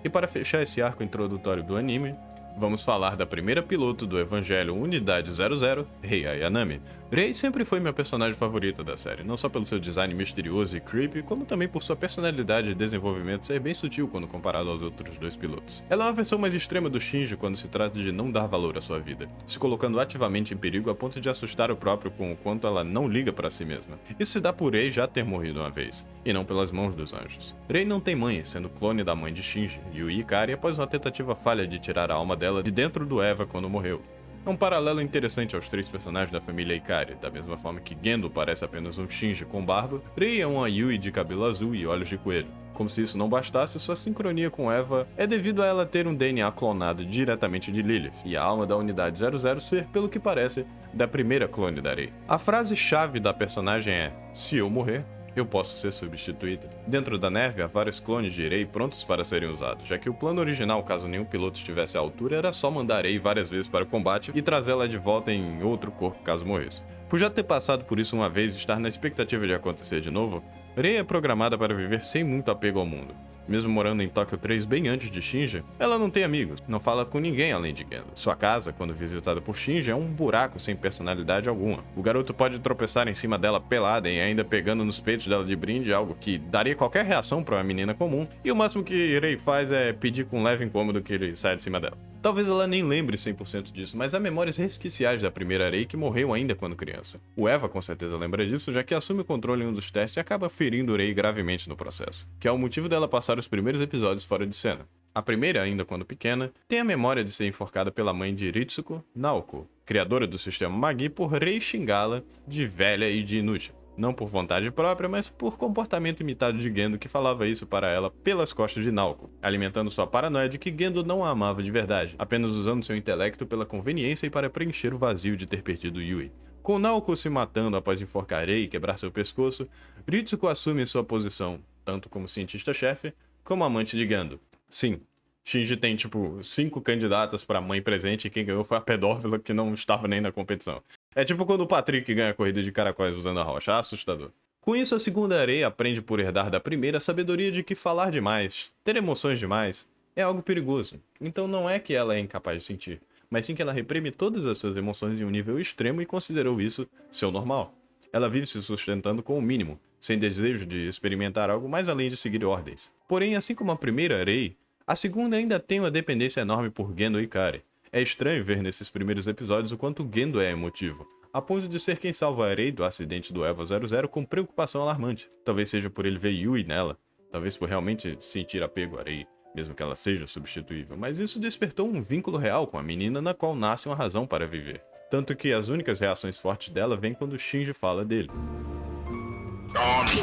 E para fechar esse arco introdutório do anime, vamos falar da primeira piloto do Evangelho Unidade 00, Rei Ayanami. Rei sempre foi minha personagem favorita da série, não só pelo seu design misterioso e creepy, como também por sua personalidade e desenvolvimento ser bem sutil quando comparado aos outros dois pilotos. Ela é uma versão mais extrema do Shinji quando se trata de não dar valor à sua vida, se colocando ativamente em perigo a ponto de assustar o próprio com o quanto ela não liga para si mesma. Isso se dá por Rei já ter morrido uma vez, e não pelas mãos dos anjos. Rei não tem mãe, sendo clone da mãe de Shinji, Yui Ikari, após uma tentativa falha de tirar a alma dela de dentro do EVA quando morreu. É um paralelo interessante aos 3 personagens da família Ikari, da mesma forma que Gendo parece apenas um Shinji com barba, Rei é uma Yui de cabelo azul e olhos de coelho. Como se isso não bastasse, sua sincronia com Eva é devido a ela ter um DNA clonado diretamente de Lilith, e a alma da Unidade 00 ser, pelo que parece, da primeira clone da Rei. A frase-chave da personagem é: se eu morrer, eu posso ser substituída. Dentro da neve há vários clones de Rei prontos para serem usados, já que o plano original, caso nenhum piloto estivesse à altura, era só mandar Rei várias vezes para o combate e trazê-la de volta em outro corpo caso morresse. Por já ter passado por isso uma vez e estar na expectativa de acontecer de novo, Rei é programada para viver sem muito apego ao mundo. Mesmo morando em Tóquio 3 bem antes de Shinji, ela não tem amigos, não fala com ninguém além de Gendo. Sua casa, quando visitada por Shinji, é um buraco sem personalidade alguma. O garoto pode tropeçar em cima dela pelada e ainda pegando nos peitos dela de brinde, algo que daria qualquer reação para uma menina comum, e o máximo que Rei faz é pedir com leve incômodo que ele saia de cima dela. Talvez ela nem lembre 100% disso, mas há memórias resquiciais da primeira Rei que morreu ainda quando criança. O Eva com certeza lembra disso, já que assume o controle em um dos testes e acaba ferindo Rei gravemente no processo, que é o motivo dela passar os primeiros episódios fora de cena. A primeira, ainda quando pequena, tem a memória de ser enforcada pela mãe de Ritsuko, Naoko, criadora do sistema Magi, por Rei xingá-la de velha e de inútil. Não por vontade própria, mas por comportamento imitado de Gendo, que falava isso para ela pelas costas de Naoko, alimentando sua paranoia de que Gendo não a amava de verdade, apenas usando seu intelecto pela conveniência e para preencher o vazio de ter perdido Yui. Com Naoko se matando após enforcar Rei e quebrar seu pescoço, Ritsuko assume sua posição, tanto como cientista-chefe, como amante de Gendo. Sim, Shinji tem, 5 candidatas para mãe presente e quem ganhou foi a pedófila que não estava nem na competição. É tipo quando o Patrick ganha a corrida de caracóis usando a rocha, assustador. Com isso, a segunda Rei aprende por herdar da primeira a sabedoria de que falar demais, ter emoções demais, é algo perigoso. Então não é que ela é incapaz de sentir, mas sim que ela reprime todas as suas emoções em um nível extremo e considerou isso seu normal. Ela vive se sustentando com o mínimo, sem desejo de experimentar algo mais além de seguir ordens. Porém, assim como a primeira Rei, a segunda ainda tem uma dependência enorme por Gendo Ikari. É estranho ver nesses primeiros episódios o quanto Gendo é emotivo, a ponto de ser quem salva a Rei do acidente do Eva 00 com preocupação alarmante. Talvez seja por ele ver Yui nela, talvez por realmente sentir apego a Rei, mesmo que ela seja substituível, mas isso despertou um vínculo real com a menina na qual nasce uma razão para viver. Tanto que as únicas reações fortes dela vêm quando Shinji fala dele.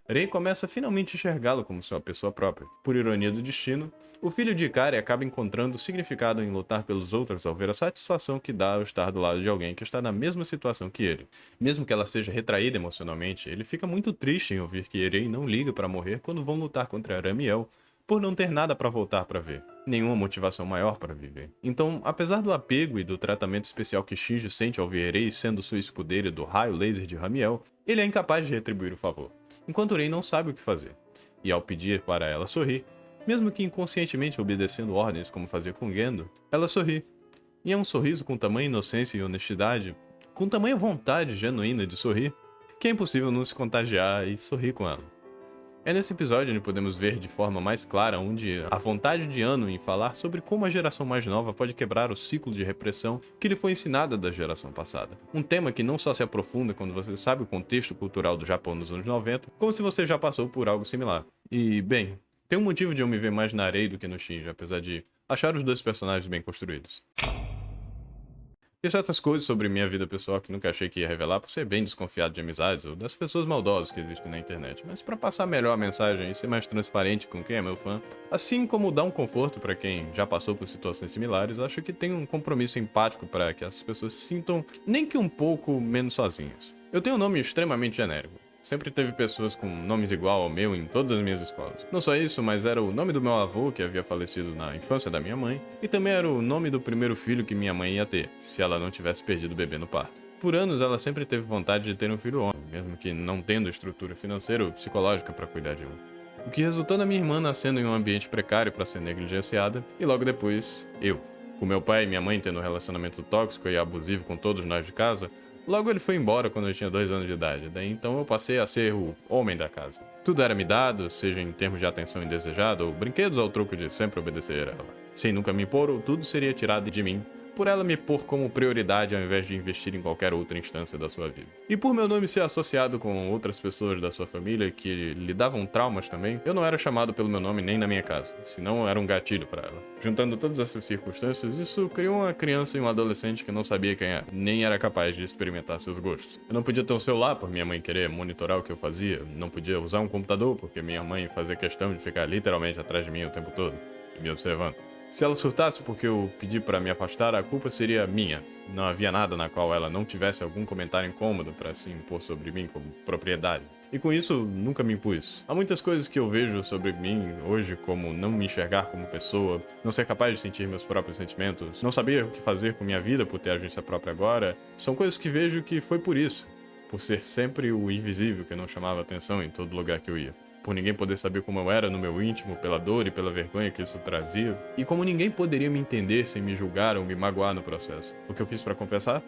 Rei começa a finalmente enxergá-lo como sua pessoa própria. Por ironia do destino, o filho de Ikari acaba encontrando significado em lutar pelos outros ao ver a satisfação que dá ao estar do lado de alguém que está na mesma situação que ele. Mesmo que ela seja retraída emocionalmente, ele fica muito triste em ouvir que Rei não liga para morrer quando vão lutar contra Ramiel, por não ter nada para voltar para ver, nenhuma motivação maior para viver. Então, apesar do apego e do tratamento especial que Shinji sente ao ver Rei sendo sua escudeira do raio laser de Ramiel, ele é incapaz de retribuir o favor, enquanto Rei não sabe o que fazer. E ao pedir para ela sorrir, mesmo que inconscientemente obedecendo ordens como fazia com Gendo, ela sorri. E é um sorriso com tamanha inocência e honestidade, com tamanha vontade genuína de sorrir, que é impossível não se contagiar e sorrir com ela. É nesse episódio onde podemos ver de forma mais clara onde a vontade de Ano em falar sobre como a geração mais nova pode quebrar o ciclo de repressão que lhe foi ensinada da geração passada. Um tema que não só se aprofunda quando você sabe o contexto cultural do Japão nos anos 90, como se você já passou por algo similar. E, bem, tem um motivo de eu me ver mais na Rei do que no Shinji, apesar de achar os dois personagens bem construídos. Tem certas coisas sobre minha vida pessoal que nunca achei que ia revelar por ser bem desconfiado de amizades ou das pessoas maldosas que existem na internet, mas para passar melhor a mensagem e ser mais transparente com quem é meu fã, assim como dar um conforto para quem já passou por situações similares, acho que tem um compromisso empático para que essas pessoas se sintam nem que um pouco menos sozinhas. Eu tenho um nome extremamente genérico. Sempre teve pessoas com nomes igual ao meu em todas as minhas escolas. Não só isso, mas era o nome do meu avô, que havia falecido na infância da minha mãe, e também era o nome do primeiro filho que minha mãe ia ter, se ela não tivesse perdido o bebê no parto. Por anos, ela sempre teve vontade de ter um filho homem, mesmo que não tendo estrutura financeira ou psicológica para cuidar de um. O que resultou na minha irmã nascendo em um ambiente precário para ser negligenciada, e logo depois, eu. Com meu pai e minha mãe tendo um relacionamento tóxico e abusivo com todos nós de casa, logo ele foi embora quando eu tinha 2 anos de idade, daí então eu passei a ser o homem da casa. Tudo era me dado, seja em termos de atenção indesejada ou brinquedos ao troco de sempre obedecer a ela. Sem nunca me impor, ou tudo seria tirado de mim, por ela me pôr como prioridade ao invés de investir em qualquer outra instância da sua vida. E por meu nome ser associado com outras pessoas da sua família que lhe davam traumas também, eu não era chamado pelo meu nome nem na minha casa, senão era um gatilho para ela. Juntando todas essas circunstâncias, isso criou uma criança e um adolescente que não sabia quem era, nem era capaz de experimentar seus gostos. Eu não podia ter um celular por minha mãe querer monitorar o que eu fazia, não podia usar um computador porque minha mãe fazia questão de ficar literalmente atrás de mim o tempo todo, e me observando. Se ela surtasse porque eu pedi para me afastar, a culpa seria minha. Não havia nada na qual ela não tivesse algum comentário incômodo para se impor sobre mim como propriedade. E com isso, nunca me impus. Há muitas coisas que eu vejo sobre mim hoje, como não me enxergar como pessoa, não ser capaz de sentir meus próprios sentimentos, não saber o que fazer com minha vida por ter agência própria agora, são coisas que vejo que foi por isso. Por ser sempre o invisível que não chamava atenção em todo lugar que eu ia. Por ninguém poder saber como eu era no meu íntimo, pela dor e pela vergonha que isso trazia, e como ninguém poderia me entender sem me julgar ou me magoar no processo. O que eu fiz para compensar?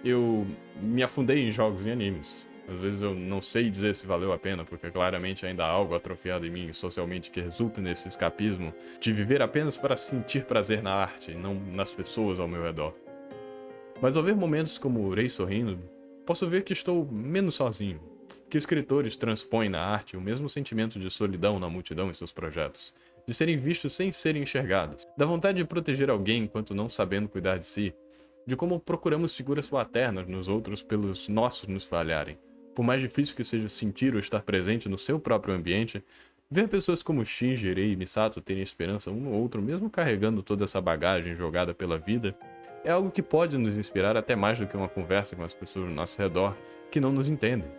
Eu me afundei em jogos e animes. Às vezes eu não sei dizer se valeu a pena, porque claramente ainda há algo atrofiado em mim socialmente que resulta nesse escapismo de viver apenas para sentir prazer na arte, e não nas pessoas ao meu redor. Mas ao ver momentos como o Rei sorrindo, posso ver que estou menos sozinho. Que escritores transpõem na arte o mesmo sentimento de solidão na multidão em seus projetos, de serem vistos sem serem enxergados, da vontade de proteger alguém enquanto não sabendo cuidar de si, de como procuramos figuras paternas nos outros pelos nossos nos falharem. Por mais difícil que seja sentir ou estar presente no seu próprio ambiente, ver pessoas como Shinji, Rei e Misato terem esperança um no outro, mesmo carregando toda essa bagagem jogada pela vida, é algo que pode nos inspirar até mais do que uma conversa com as pessoas ao nosso redor que não nos entendem.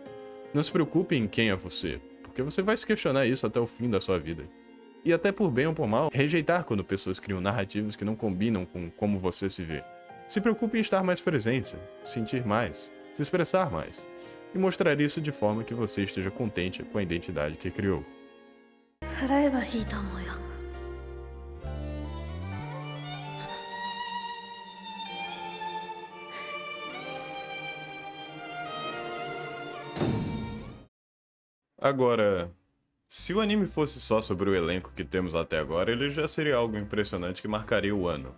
Não se preocupe em quem é você, porque você vai se questionar isso até o fim da sua vida. E até por bem ou por mal, rejeitar quando pessoas criam narrativas que não combinam com como você se vê. Se preocupe em estar mais presente, sentir mais, se expressar mais, e mostrar isso de forma que você esteja contente com a identidade que criou. Agora, se o anime fosse só sobre o elenco que temos até agora, ele já seria algo impressionante que marcaria o ano.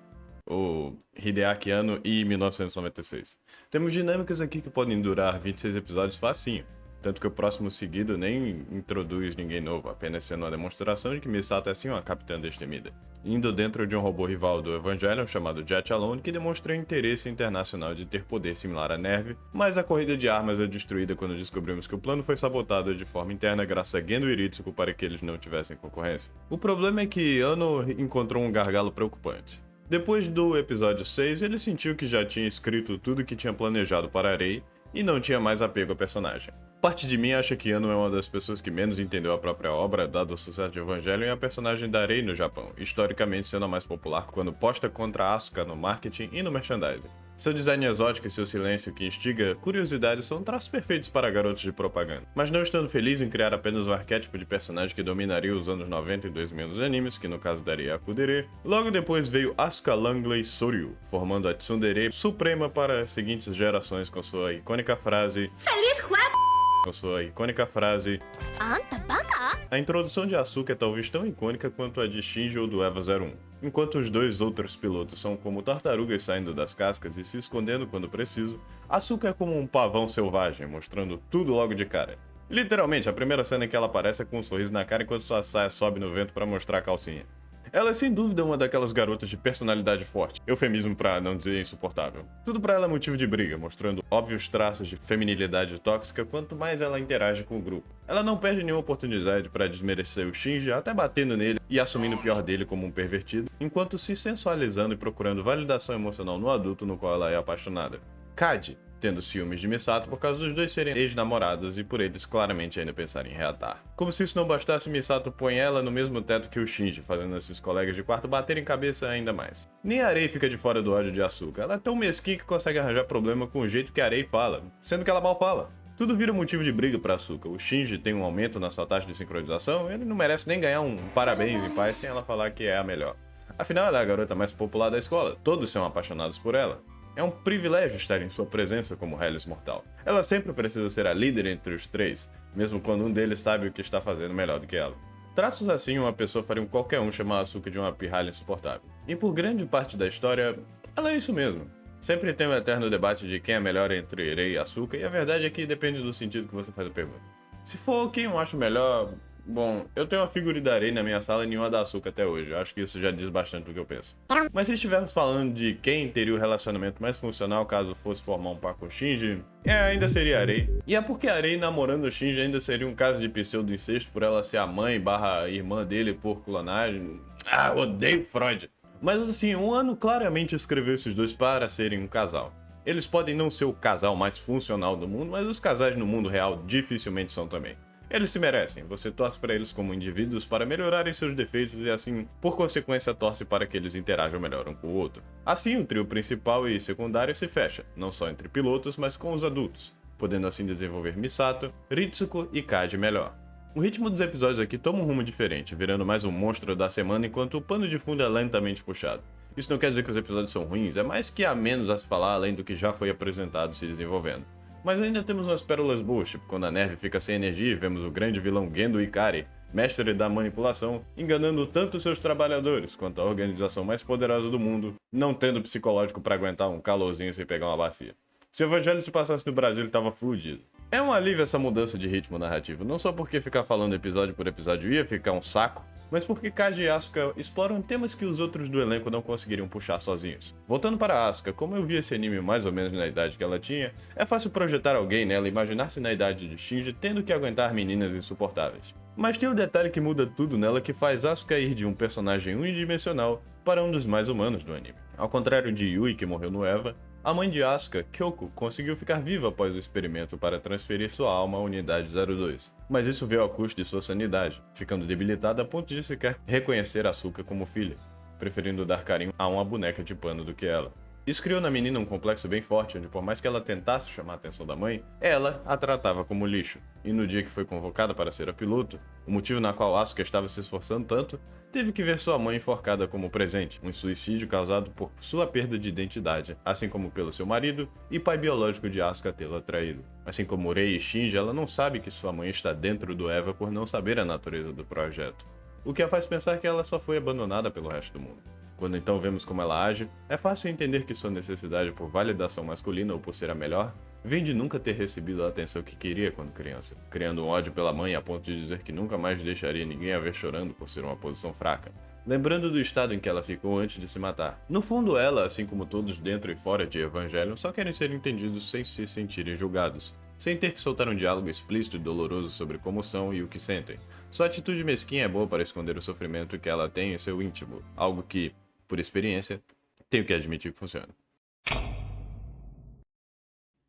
O Hideaki Anno e 1996. Temos dinâmicas aqui que podem durar 26 episódios facinho. Tanto que o próximo seguido nem introduz ninguém novo, apenas sendo uma demonstração de que Misato é sim uma capitã destemida. Indo dentro de um robô rival do Evangelion chamado Jet Alone, que demonstra interesse internacional de ter poder similar a Nerve, mas a corrida de armas é destruída quando descobrimos que o plano foi sabotado de forma interna graças a Gendo e Ritsuko para que eles não tivessem concorrência. O problema é que Anno encontrou um gargalo preocupante. Depois do episódio 6, ele sentiu que já tinha escrito tudo o que tinha planejado para Rei e não tinha mais apego ao personagem. Parte de mim acha que Anno é uma das pessoas que menos entendeu a própria obra, dado o sucesso de Evangelion e a personagem da Rei no Japão, historicamente sendo a mais popular quando posta contra Asuka no marketing e no merchandising. Seu design exótico e seu silêncio que instiga curiosidade são traços perfeitos para garotos de propaganda. Mas não estando feliz em criar apenas o arquétipo de personagem que dominaria os anos 90 e 2000 dos animes, que no caso daria a Kudere, logo depois veio Asuka Langley Soryu, formando a tsundere suprema para as seguintes gerações com sua icônica frase Anta baka? A introdução de Asuka é talvez tão icônica quanto a de Shinji ou do Eva 01. Enquanto os dois outros pilotos são como tartarugas saindo das cascas e se escondendo quando preciso, Asuka é como um pavão selvagem, mostrando tudo logo de cara. Literalmente, a primeira cena em que ela aparece é com um sorriso na cara enquanto sua saia sobe no vento para mostrar a calcinha. Ela é sem dúvida uma daquelas garotas de personalidade forte, eufemismo pra não dizer insuportável. Tudo pra ela é motivo de briga, mostrando óbvios traços de feminilidade tóxica quanto mais ela interage com o grupo. Ela não perde nenhuma oportunidade pra desmerecer o Shinji, até batendo nele e assumindo o pior dele como um pervertido, enquanto se sensualizando e procurando validação emocional no adulto no qual ela é apaixonada. Kaji, tendo ciúmes de Misato por causa dos dois serem ex-namorados e por eles claramente ainda pensarem em reatar. Como se isso não bastasse, Misato põe ela no mesmo teto que o Shinji, fazendo esses colegas de quarto baterem cabeça ainda mais. Nem a Rei fica de fora do ódio de Asuka, ela é tão mesquinha que consegue arranjar problema com o jeito que a Rei fala, sendo que ela mal fala. Tudo vira motivo de briga pra Asuka. O Shinji tem um aumento na sua taxa de sincronização, ele não merece nem ganhar um parabéns em paz sem ela falar que é a melhor. Afinal, ela é a garota mais popular da escola, todos são apaixonados por ela. É um privilégio estar em sua presença como Hellish Mortal. Ela sempre precisa ser a líder entre os três, mesmo quando um deles sabe o que está fazendo melhor do que ela. Traços assim, uma pessoa faria qualquer um chamar a Asuka de uma pirralha insuportável. E por grande parte da história, ela é isso mesmo. Sempre tem o eterno debate de quem é melhor entre Rei e Asuka, e a verdade é que depende do sentido que você faz a pergunta. Se for quem eu acho melhor, bom, eu tenho uma figura da Rei na minha sala e nenhuma da Asuka até hoje. Eu acho que isso já diz bastante do que eu penso. Mas se estivermos falando de quem teria o relacionamento mais funcional caso fosse formar um par com o Shinji, ainda seria a Rei. E é porque a Rei namorando o Shinji ainda seria um caso de pseudo-incesto por ela ser a mãe / irmã dele por clonagem. Ah, odeio Freud. Mas assim, um ano claramente escreveu esses dois para serem um casal. Eles podem não ser o casal mais funcional do mundo, mas os casais no mundo real dificilmente são também. Eles se merecem, você torce para eles como indivíduos para melhorarem seus defeitos e assim, por consequência, torce para que eles interajam melhor um com o outro. Assim, o trio principal e secundário se fecha, não só entre pilotos, mas com os adultos, podendo assim desenvolver Misato, Ritsuko e Kaji melhor. O ritmo dos episódios aqui toma um rumo diferente, virando mais um monstro da semana enquanto o pano de fundo é lentamente puxado. Isso não quer dizer que os episódios são ruins, é mais que há menos a se falar além do que já foi apresentado se desenvolvendo. Mas ainda temos umas pérolas boas, tipo quando a Nerve fica sem energia e vemos o grande vilão Gendo Ikari, mestre da manipulação, enganando tanto seus trabalhadores quanto a organização mais poderosa do mundo, não tendo psicológico para aguentar um calorzinho sem pegar uma bacia. Se o Evangelho se passasse no Brasil, ele tava fudido. É um alívio essa mudança de ritmo narrativo, não só porque ficar falando episódio por episódio ia ficar um saco, mas porque Kaji e Asuka exploram temas que os outros do elenco não conseguiriam puxar sozinhos. Voltando para Asuka, como eu vi esse anime mais ou menos na idade que ela tinha, é fácil projetar alguém nela e imaginar-se na idade de Shinji tendo que aguentar meninas insuportáveis. Mas tem um detalhe que muda tudo nela que faz Asuka ir de um personagem unidimensional para um dos mais humanos do anime. Ao contrário de Yui, que morreu no EVA, a mãe de Asuka, Kyoko, conseguiu ficar viva após o experimento para transferir sua alma à Unidade 02. Mas isso veio ao custo de sua sanidade, ficando debilitada a ponto de sequer reconhecer Asuka como filha, preferindo dar carinho a uma boneca de pano do que ela. Isso criou na menina um complexo bem forte, onde por mais que ela tentasse chamar a atenção da mãe, ela a tratava como lixo. E no dia que foi convocada para ser a piloto, o motivo na qual Asuka estava se esforçando tanto, teve que ver sua mãe enforcada como presente, um suicídio causado por sua perda de identidade, assim como pelo seu marido e pai biológico de Asuka tê-la traído. Assim como Rei e Shinji, ela não sabe que sua mãe está dentro do EVA por não saber a natureza do projeto, o que a faz pensar que ela só foi abandonada pelo resto do mundo. Quando então vemos como ela age, é fácil entender que sua necessidade por validação masculina ou por ser a melhor vem de nunca ter recebido a atenção que queria quando criança, criando um ódio pela mãe a ponto de dizer que nunca mais deixaria ninguém a ver chorando por ser uma posição fraca, lembrando do estado em que ela ficou antes de se matar. No fundo, ela, assim como todos dentro e fora de Evangelion, só querem ser entendidos sem se sentirem julgados, sem ter que soltar um diálogo explícito e doloroso sobre como são e o que sentem. Sua atitude mesquinha é boa para esconder o sofrimento que ela tem em seu íntimo, algo que, por experiência, tenho que admitir que funciona.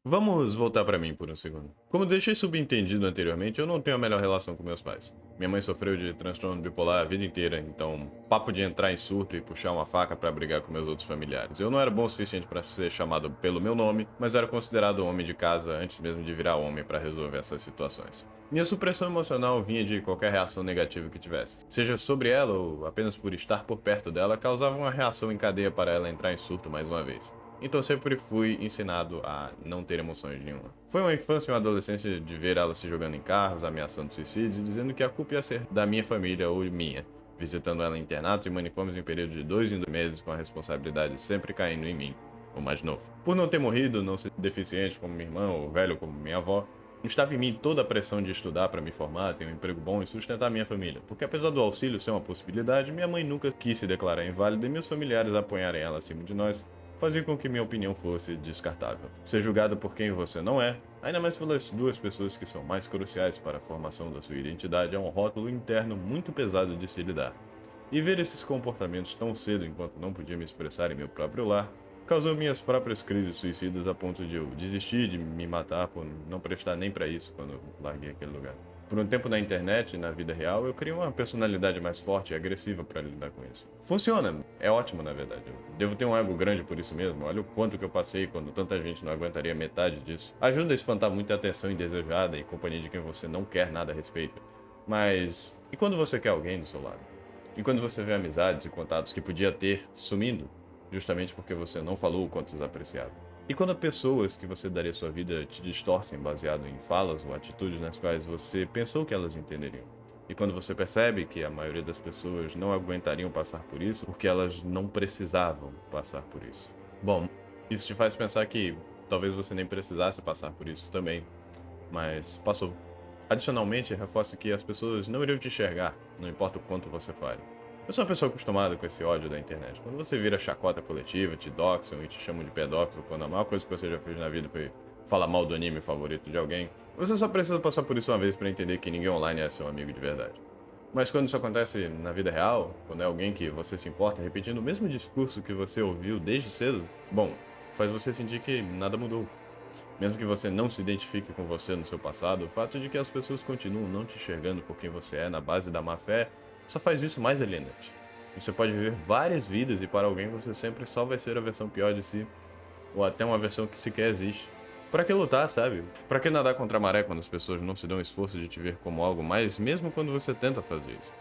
Vamos voltar pra mim por um segundo. Como deixei subentendido anteriormente, eu não tenho a melhor relação com meus pais. Minha mãe sofreu de transtorno bipolar a vida inteira, então papo de entrar em surto e puxar uma faca pra brigar com meus outros familiares. Eu não era bom o suficiente pra ser chamado pelo meu nome, mas era considerado homem de casa antes mesmo de virar homem pra resolver essas situações. Minha supressão emocional vinha de qualquer reação negativa que tivesse. Seja sobre ela ou apenas por estar por perto dela, causava uma reação em cadeia para ela entrar em surto mais uma vez. Então sempre fui ensinado a não ter emoções nenhuma. Foi uma infância e uma adolescência de ver ela se jogando em carros, ameaçando suicídios e dizendo que a culpa ia ser da minha família ou minha, visitando ela em internatos e manicômios em período de 2 em 2 meses com a responsabilidade sempre caindo em mim, o mais novo. Por não ter morrido, não ser deficiente como minha irmã ou velho como minha avó, estava em mim toda a pressão de estudar para me formar, ter um emprego bom e sustentar minha família. Porque apesar do auxílio ser uma possibilidade, minha mãe nunca quis se declarar inválida e meus familiares apoiarem ela acima de nós, fazia com que minha opinião fosse descartável. Ser julgado por quem você não é, ainda mais pelas duas pessoas que são mais cruciais para a formação da sua identidade, é um rótulo interno muito pesado de se lidar. E ver esses comportamentos tão cedo enquanto não podia me expressar em meu próprio lar, causou minhas próprias crises suicidas a ponto de eu desistir de me matar por não prestar nem para isso quando eu larguei aquele lugar. Por um tempo na internet e na vida real, eu criei uma personalidade mais forte e agressiva para lidar com isso. Funciona, é ótimo na verdade. Eu devo ter um ego grande por isso mesmo. Olha o quanto que eu passei quando tanta gente não aguentaria metade disso. Ajuda a espantar muita atenção indesejada e companhia de quem você não quer nada a respeito. Mas e quando você quer alguém do seu lado? E quando você vê amizades e contatos que podia ter sumindo? justamente porque você não falou o quanto os apreciava. E quando pessoas que você daria sua vida te distorcem baseado em falas ou atitudes nas quais você pensou que elas entenderiam. E quando você percebe que a maioria das pessoas não aguentariam passar por isso porque elas não precisavam passar por isso. Bom, isso te faz pensar que talvez você nem precisasse passar por isso também, mas passou. Adicionalmente, reforça que as pessoas não iriam te enxergar, não importa o quanto você fale. Eu sou uma pessoa acostumada com esse ódio da internet. Quando você vira chacota coletiva, te doxam e te chamam de pedófilo, quando a maior coisa que você já fez na vida foi falar mal do anime favorito de alguém, você só precisa passar por isso uma vez para entender que ninguém online é seu amigo de verdade. Mas quando isso acontece na vida real, quando é alguém que você se importa repetindo o mesmo discurso que você ouviu desde cedo, bom, faz você sentir que nada mudou. Mesmo que você não se identifique com você no seu passado, o fato de que as pessoas continuam não te enxergando por quem você é na base da má fé só faz isso mais alienante. Você pode viver várias vidas e para alguém você sempre só vai ser a versão pior de si, ou até uma versão que sequer existe. Pra que lutar, sabe? Pra que nadar contra a maré quando as pessoas não se dão o esforço de te ver como algo mais, mesmo quando você tenta fazer isso?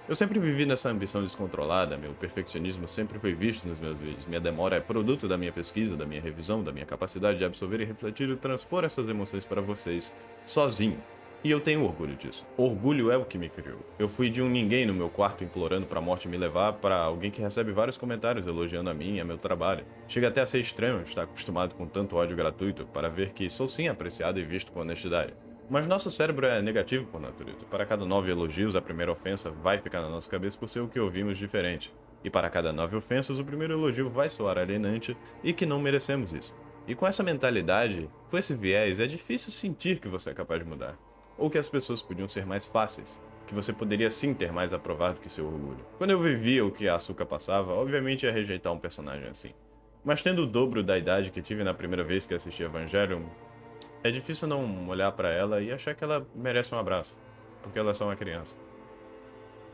Eu sempre vivi nessa ambição descontrolada, meu perfeccionismo sempre foi visto nos meus vídeos, minha demora é produto da minha pesquisa, da minha revisão, da minha capacidade de absorver e refletir e transpor essas emoções para vocês, sozinho. E eu tenho orgulho disso. Orgulho é o que me criou. Eu fui de um ninguém no meu quarto implorando pra morte me levar para alguém que recebe vários comentários elogiando a mim e a meu trabalho. Chega até a ser estranho estar acostumado com tanto ódio gratuito para ver que sou sim apreciado e visto com honestidade. Mas nosso cérebro é negativo por natureza. Para cada 9 elogios, a primeira ofensa vai ficar na nossa cabeça por ser o que ouvimos diferente. E para cada 9 ofensas, o primeiro elogio vai soar alienante e que não merecemos isso. E com essa mentalidade, com esse viés, é difícil sentir que você é capaz de mudar. Ou que as pessoas podiam ser mais fáceis, que você poderia sim ter mais a provar do que seu orgulho. Quando eu vivia o que a Asuka passava, obviamente ia rejeitar um personagem assim. Mas tendo o dobro da idade que tive na primeira vez que assisti Evangelion, é difícil não olhar pra ela e achar que ela merece um abraço, porque ela é só uma criança.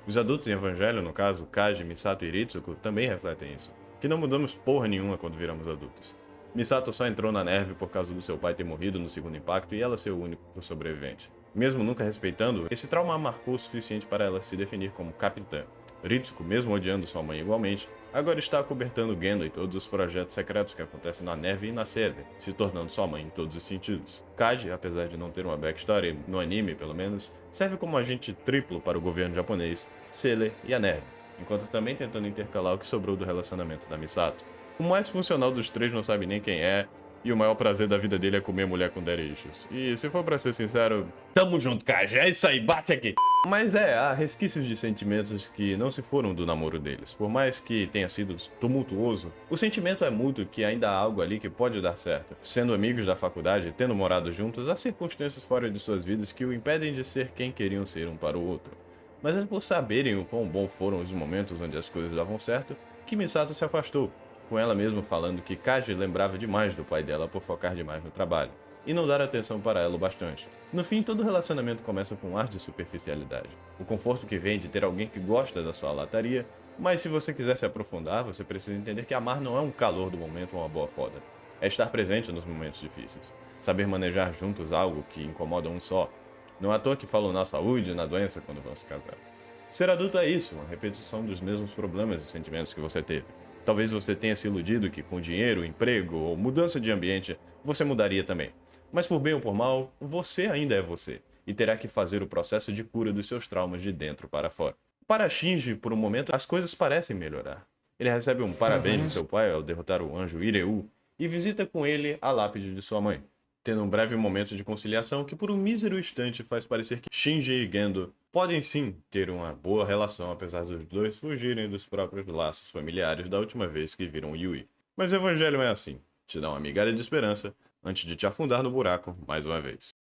Os adultos em Evangelion, no caso, Kaji, Misato e Ritsuko, também refletem isso, que não mudamos porra nenhuma quando viramos adultos. Misato só entrou na neve por causa do seu pai ter morrido no segundo impacto e ela ser o único sobrevivente. Mesmo nunca respeitando, esse trauma a marcou o suficiente para ela se definir como capitã. Ritsuko, mesmo odiando sua mãe igualmente, agora está acobertando Gendo e todos os projetos secretos que acontecem na neve e na sede, se tornando sua mãe em todos os sentidos. Kaji, apesar de não ter uma backstory, no anime pelo menos, serve como agente triplo para o governo japonês, Sailor e a neve, enquanto também tentando intercalar o que sobrou do relacionamento da Misato. O mais funcional dos três não sabe nem quem é, e o maior prazer da vida dele é comer mulher com daddy issues. E se for pra ser sincero, tamo junto, Kaji, é isso aí, bate aqui! Mas há resquícios de sentimentos que não se foram do namoro deles. Por mais que tenha sido tumultuoso, o sentimento é mútuo que ainda há algo ali que pode dar certo. Sendo amigos da faculdade, tendo morado juntos, há circunstâncias fora de suas vidas que o impedem de ser quem queriam ser um para o outro. Mas é por saberem o quão bom foram os momentos onde as coisas davam certo, que Misato se afastou, com ela mesma falando que Kaji lembrava demais do pai dela por focar demais no trabalho, e não dar atenção para ela o bastante. No fim, todo relacionamento começa com um ar de superficialidade. O conforto que vem de ter alguém que gosta da sua lataria, mas se você quiser se aprofundar, você precisa entender que amar não é um calor do momento ou uma boa foda. É estar presente nos momentos difíceis. Saber manejar juntos algo que incomoda um só. Não é à toa que falam na saúde e na doença quando vão se casar. Ser adulto é isso, uma repetição dos mesmos problemas e sentimentos que você teve. Talvez você tenha se iludido que com dinheiro, emprego ou mudança de ambiente, você mudaria também. Mas por bem ou por mal, você ainda é você, e terá que fazer o processo de cura dos seus traumas de dentro para fora. Para Shinji, por um momento, as coisas parecem melhorar. Ele recebe um parabéns de seu pai ao derrotar o anjo Ireu, e visita com ele a lápide de sua mãe, tendo um breve momento de conciliação que por um mísero instante faz parecer que Shinji e Gendo podem sim ter uma boa relação, apesar dos dois fugirem dos próprios laços familiares da última vez que viram Yui. Mas o Evangelho é assim, te dá uma migalha de esperança antes de te afundar no buraco mais uma vez.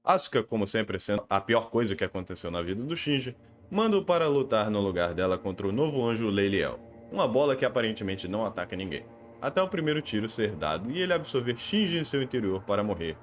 Asuka, como sempre sendo a pior coisa que aconteceu na vida do Shinji, manda-o para lutar no lugar dela contra o novo anjo Leiliel, uma bola que aparentemente não ataca ninguém, até o primeiro tiro ser dado e ele absorver Shinji em seu interior para morrer.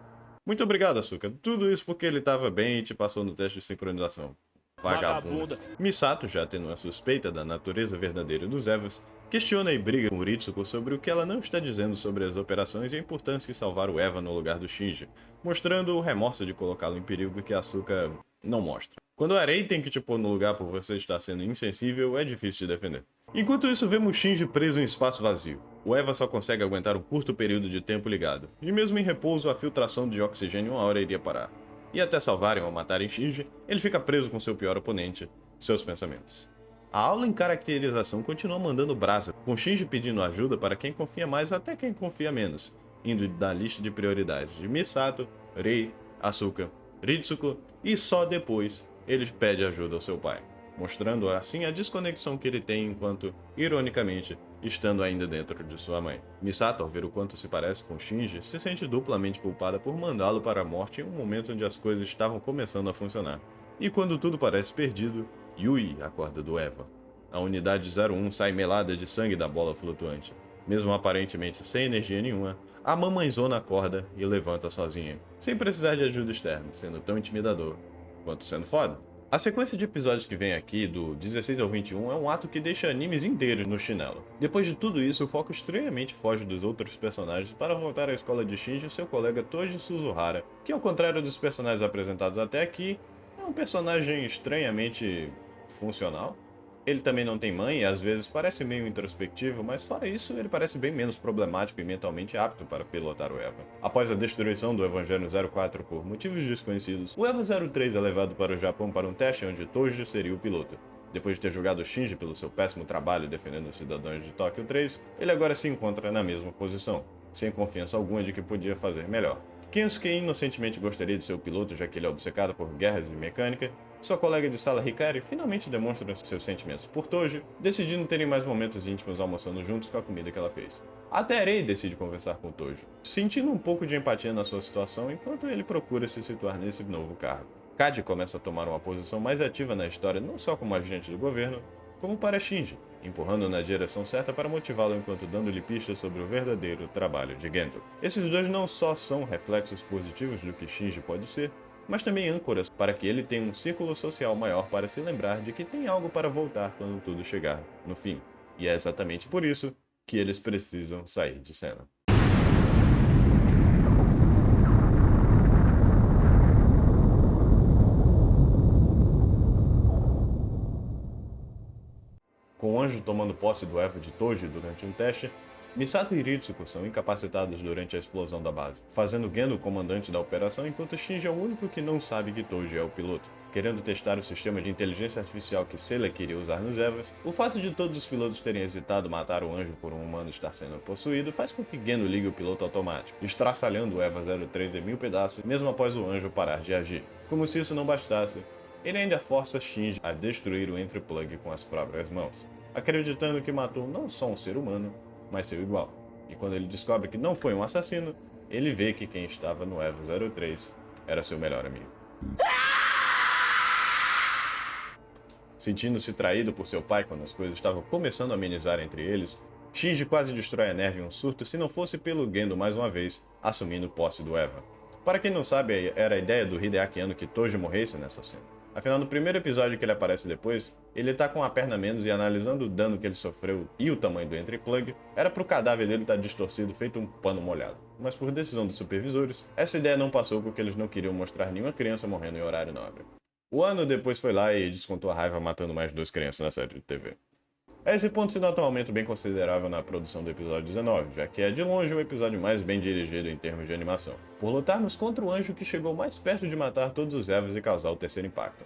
Muito obrigado, Asuka. Tudo isso porque ele estava bem e te passou no teste de sincronização. Vagabunda. Misato, já tendo uma suspeita da natureza verdadeira dos Evas, questiona e briga com Ritsuko sobre o que ela não está dizendo sobre as operações e a importância de salvar o Eva no lugar do Shinji, mostrando o remorso de colocá-lo em perigo que Asuka não mostra. Quando o Arei tem que te pôr no lugar por você estar sendo insensível, é difícil de defender. Enquanto isso, vemos Shinji preso em espaço vazio. O Eva só consegue aguentar um curto período de tempo ligado, e mesmo em repouso, a filtração de oxigênio uma hora iria parar. E até salvarem ou matarem Shinji, ele fica preso com seu pior oponente, seus pensamentos. A aula em caracterização continua mandando brasa, com Shinji pedindo ajuda para quem confia mais até quem confia menos, indo da lista de prioridades de Misato, Rei, Asuka, Ritsuko, e só depois ele pede ajuda ao seu pai, mostrando assim a desconexão que ele tem enquanto, ironicamente, estando ainda dentro de sua mãe. Misato, ao ver o quanto se parece com Shinji, se sente duplamente culpada por mandá-lo para a morte em um momento onde as coisas estavam começando a funcionar. E quando tudo parece perdido, Yui acorda do Eva. A unidade 01 sai melada de sangue da bola flutuante. Mesmo aparentemente sem energia nenhuma, a mamãezona acorda e levanta sozinha, sem precisar de ajuda externa, sendo tão intimidador quanto sendo foda. A sequência de episódios que vem aqui, do 16 ao 21, é um ato que deixa animes inteiros no chinelo. Depois de tudo isso, o foco estranhamente foge dos outros personagens para voltar à escola de Shinji e seu colega Toji Suzuhara, que ao contrário dos personagens apresentados até aqui, é um personagem estranhamente funcional. Ele também não tem mãe e às vezes parece meio introspectivo, mas fora isso, ele parece bem menos problemático e mentalmente apto para pilotar o Eva. Após a destruição do Evangelho 04 por motivos desconhecidos, o Eva 03 é levado para o Japão para um teste onde Toji seria o piloto. Depois de ter julgado Shinji pelo seu péssimo trabalho defendendo os cidadãos de Tóquio 3, ele agora se encontra na mesma posição, sem confiança alguma de que podia fazer melhor. Kensuke inocentemente gostaria de ser o piloto, já que ele é obcecado por guerras e mecânica. Sua colega de sala Hikari finalmente demonstra seus sentimentos por Toji, decidindo terem mais momentos íntimos almoçando juntos com a comida que ela fez. Até Rei decide conversar com Toji, sentindo um pouco de empatia na sua situação enquanto ele procura se situar nesse novo cargo. Kaji começa a tomar uma posição mais ativa na história não só como agente do governo, como para Shinji, empurrando na direção certa para motivá-lo enquanto dando-lhe pistas sobre o verdadeiro trabalho de Gendo. Esses dois não só são reflexos positivos do que Shinji pode ser, mas também âncoras para que ele tenha um círculo social maior para se lembrar de que tem algo para voltar quando tudo chegar no fim. E é exatamente por isso que eles precisam sair de cena. Com o anjo tomando posse do Eva de Toji durante um teste, Misato e Ritsuko são incapacitados durante a explosão da base, fazendo Gendo o comandante da operação enquanto Shinji é o único que não sabe que Toji é o piloto. Querendo testar o sistema de inteligência artificial que Sela queria usar nos Evas, o fato de todos os pilotos terem hesitado matar o anjo por um humano estar sendo possuído faz com que Gendo ligue o piloto automático, estraçalhando o Eva 03 em 1000 pedaços mesmo após o anjo parar de agir. Como se isso não bastasse, ele ainda força Shinji a destruir o Entry-Plug com as próprias mãos, acreditando que matou não só um ser humano, mas seu igual. E quando ele descobre que não foi um assassino, ele vê que quem estava no Eva 03 era seu melhor amigo. Sentindo-se traído por seu pai quando as coisas estavam começando a amenizar entre eles, Shinji quase destrói a neve em um surto se não fosse pelo Gendo mais uma vez, assumindo posse do Eva. Para quem não sabe, era a ideia do Hideaki Anno que Toji morresse nessa cena. Afinal, no primeiro episódio que ele aparece depois, ele tá com a perna a menos e analisando o dano que ele sofreu e o tamanho do Entry-Plug, era pro cadáver dele estar distorcido feito um pano molhado. Mas por decisão dos supervisores, essa ideia não passou porque eles não queriam mostrar nenhuma criança morrendo em horário nobre. O Anno depois foi lá e descontou a raiva matando mais 2 crianças na série de TV. A esse ponto se nota um aumento bem considerável na produção do episódio 19, já que é de longe o episódio mais bem dirigido em termos de animação, por lutarmos contra o anjo que chegou mais perto de matar todos os Evas e causar o terceiro impacto.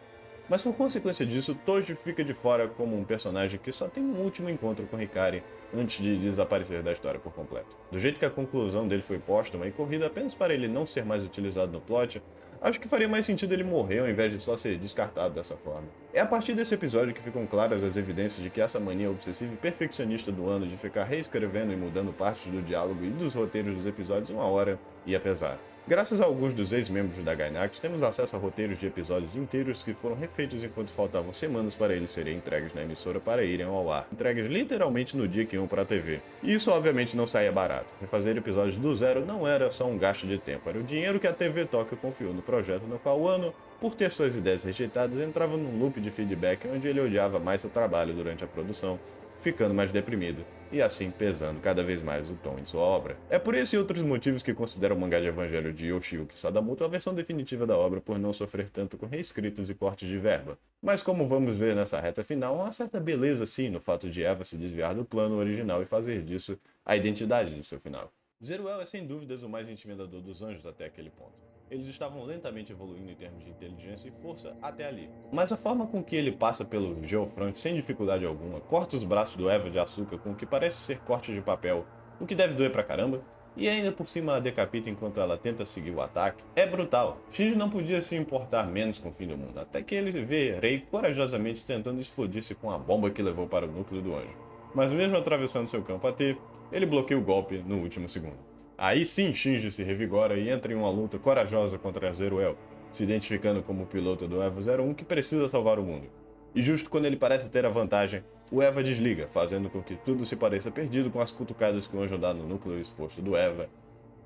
Mas por consequência disso, Toji fica de fora como um personagem que só tem um último encontro com Hikari antes de desaparecer da história por completo. Do jeito que a conclusão dele foi póstuma e corrida apenas para ele não ser mais utilizado no plot, acho que faria mais sentido ele morrer ao invés de só ser descartado dessa forma. É a partir desse episódio que ficam claras as evidências de que essa mania obsessiva e perfeccionista do Anno de ficar reescrevendo e mudando partes do diálogo e dos roteiros dos episódios uma hora ia pesar. Graças a alguns dos ex-membros da Gainax, temos acesso a roteiros de episódios inteiros que foram refeitos enquanto faltavam semanas para eles serem entregues na emissora para irem ao ar, entregues literalmente no dia que iam para a TV. E isso obviamente não saía barato. Refazer episódios do zero não era só um gasto de tempo, era o dinheiro que a TV Tóquio confiou no projeto no qual o Anno, por ter suas ideias rejeitadas, entrava num loop de feedback onde ele odiava mais seu trabalho durante a produção, ficando mais deprimido, e assim pesando cada vez mais o tom em sua obra. É por esse e outros motivos que considero o mangá de Evangelho de Yoshiyuki Sadamoto a versão definitiva da obra por não sofrer tanto com reescritos e cortes de verba. Mas como vamos ver nessa reta final, há uma certa beleza sim no fato de Eva se desviar do plano original e fazer disso a identidade de seu final. Zeruel é sem dúvidas o mais intimidador dos anjos até aquele ponto. Eles estavam lentamente evoluindo em termos de inteligência e força até ali. Mas a forma com que ele passa pelo Geofront sem dificuldade alguma, corta os braços do Eva de açúcar com o que parece ser corte de papel, o que deve doer pra caramba, e ainda por cima a decapita enquanto ela tenta seguir o ataque, é brutal. Shinji não podia se importar menos com o fim do mundo, até que ele vê Rei corajosamente tentando explodir-se com a bomba que levou para o núcleo do anjo. Mas mesmo atravessando seu campo AT, ele bloqueia o golpe no último segundo. Aí sim Shinji se revigora e entra em uma luta corajosa contra Zeruel, se identificando como o piloto do Eva 01 que precisa salvar o mundo. E justo quando ele parece ter a vantagem, o Eva desliga, fazendo com que tudo se pareça perdido com as cutucadas que o anjo dá no núcleo exposto do Eva.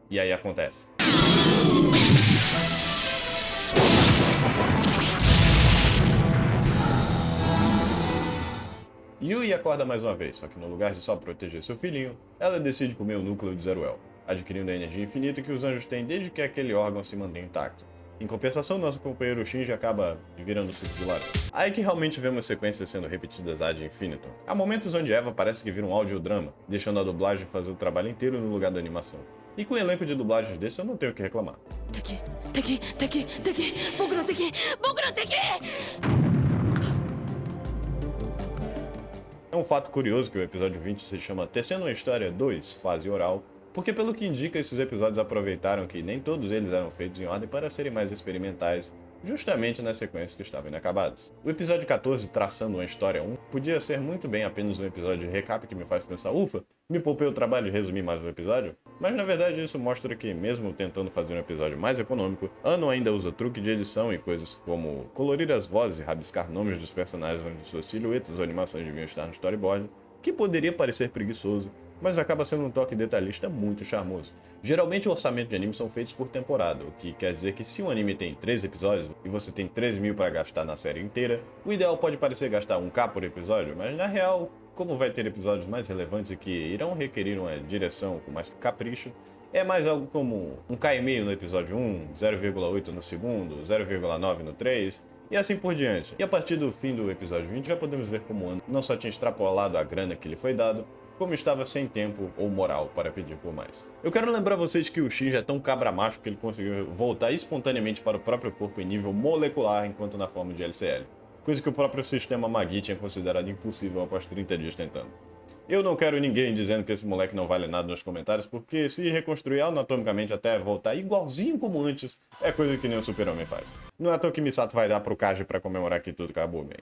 E aí acontece. Yui acorda mais uma vez, só que no lugar de só proteger seu filhinho, ela decide comer o núcleo de Zeruel, adquirindo a energia infinita que os anjos têm desde que aquele órgão se mantém intacto. Em compensação, nosso companheiro Shinji acaba virando suco de laranja. Aí que realmente vemos sequências sendo repetidas ad infinitum. Há momentos onde Eva parece que vira um audiodrama, deixando a dublagem fazer o trabalho inteiro no lugar da animação. E com um elenco de dublagens desse eu não tenho o que reclamar. É um fato curioso que o episódio 20 se chama Tecendo uma História 2, Fase Oral, porque pelo que indica esses episódios aproveitaram que nem todos eles eram feitos em ordem para serem mais experimentais, justamente nas sequências que estavam inacabadas. O episódio 14, Traçando uma História 1, podia ser muito bem apenas um episódio de recap que me faz pensar, ufa, me poupei o trabalho de resumir mais um episódio, mas na verdade isso mostra que, mesmo tentando fazer um episódio mais econômico, Anno ainda usa truque de edição e coisas como colorir as vozes e rabiscar nomes dos personagens onde suas silhuetas ou animações deviam estar no storyboard, que poderia parecer preguiçoso, mas acaba sendo um toque detalhista muito charmoso. Geralmente o orçamento de anime são feitos por temporada, o que quer dizer que se um anime tem 13 episódios e você tem 13 mil para gastar na série inteira, o ideal pode parecer gastar 1k por episódio, mas na real, como vai ter episódios mais relevantes e que irão requerir uma direção com mais capricho, é mais algo como 1k no episódio 1, 0,8 no segundo, 0,9 no 3, e assim por diante. E a partir do fim do episódio 20 já podemos ver como o Anno não só tinha extrapolado a grana que lhe foi dado, como estava sem tempo ou moral para pedir por mais. Eu quero lembrar vocês que o Shinji é tão cabra macho que ele conseguiu voltar espontaneamente para o próprio corpo em nível molecular enquanto na forma de LCL, coisa que o próprio sistema Magi tinha considerado impossível após 30 dias tentando. Eu não quero ninguém dizendo que esse moleque não vale nada nos comentários, porque se reconstruir anatomicamente até voltar igualzinho como antes, é coisa que nem o Super-Homem faz. Não é à toa que Misato vai dar pro Kaji pra comemorar que tudo acabou bem.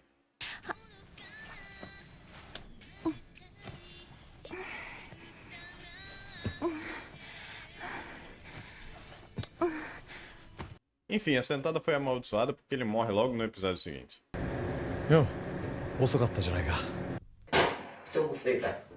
Enfim, a sentada foi amaldiçoada porque ele morre logo no episódio seguinte.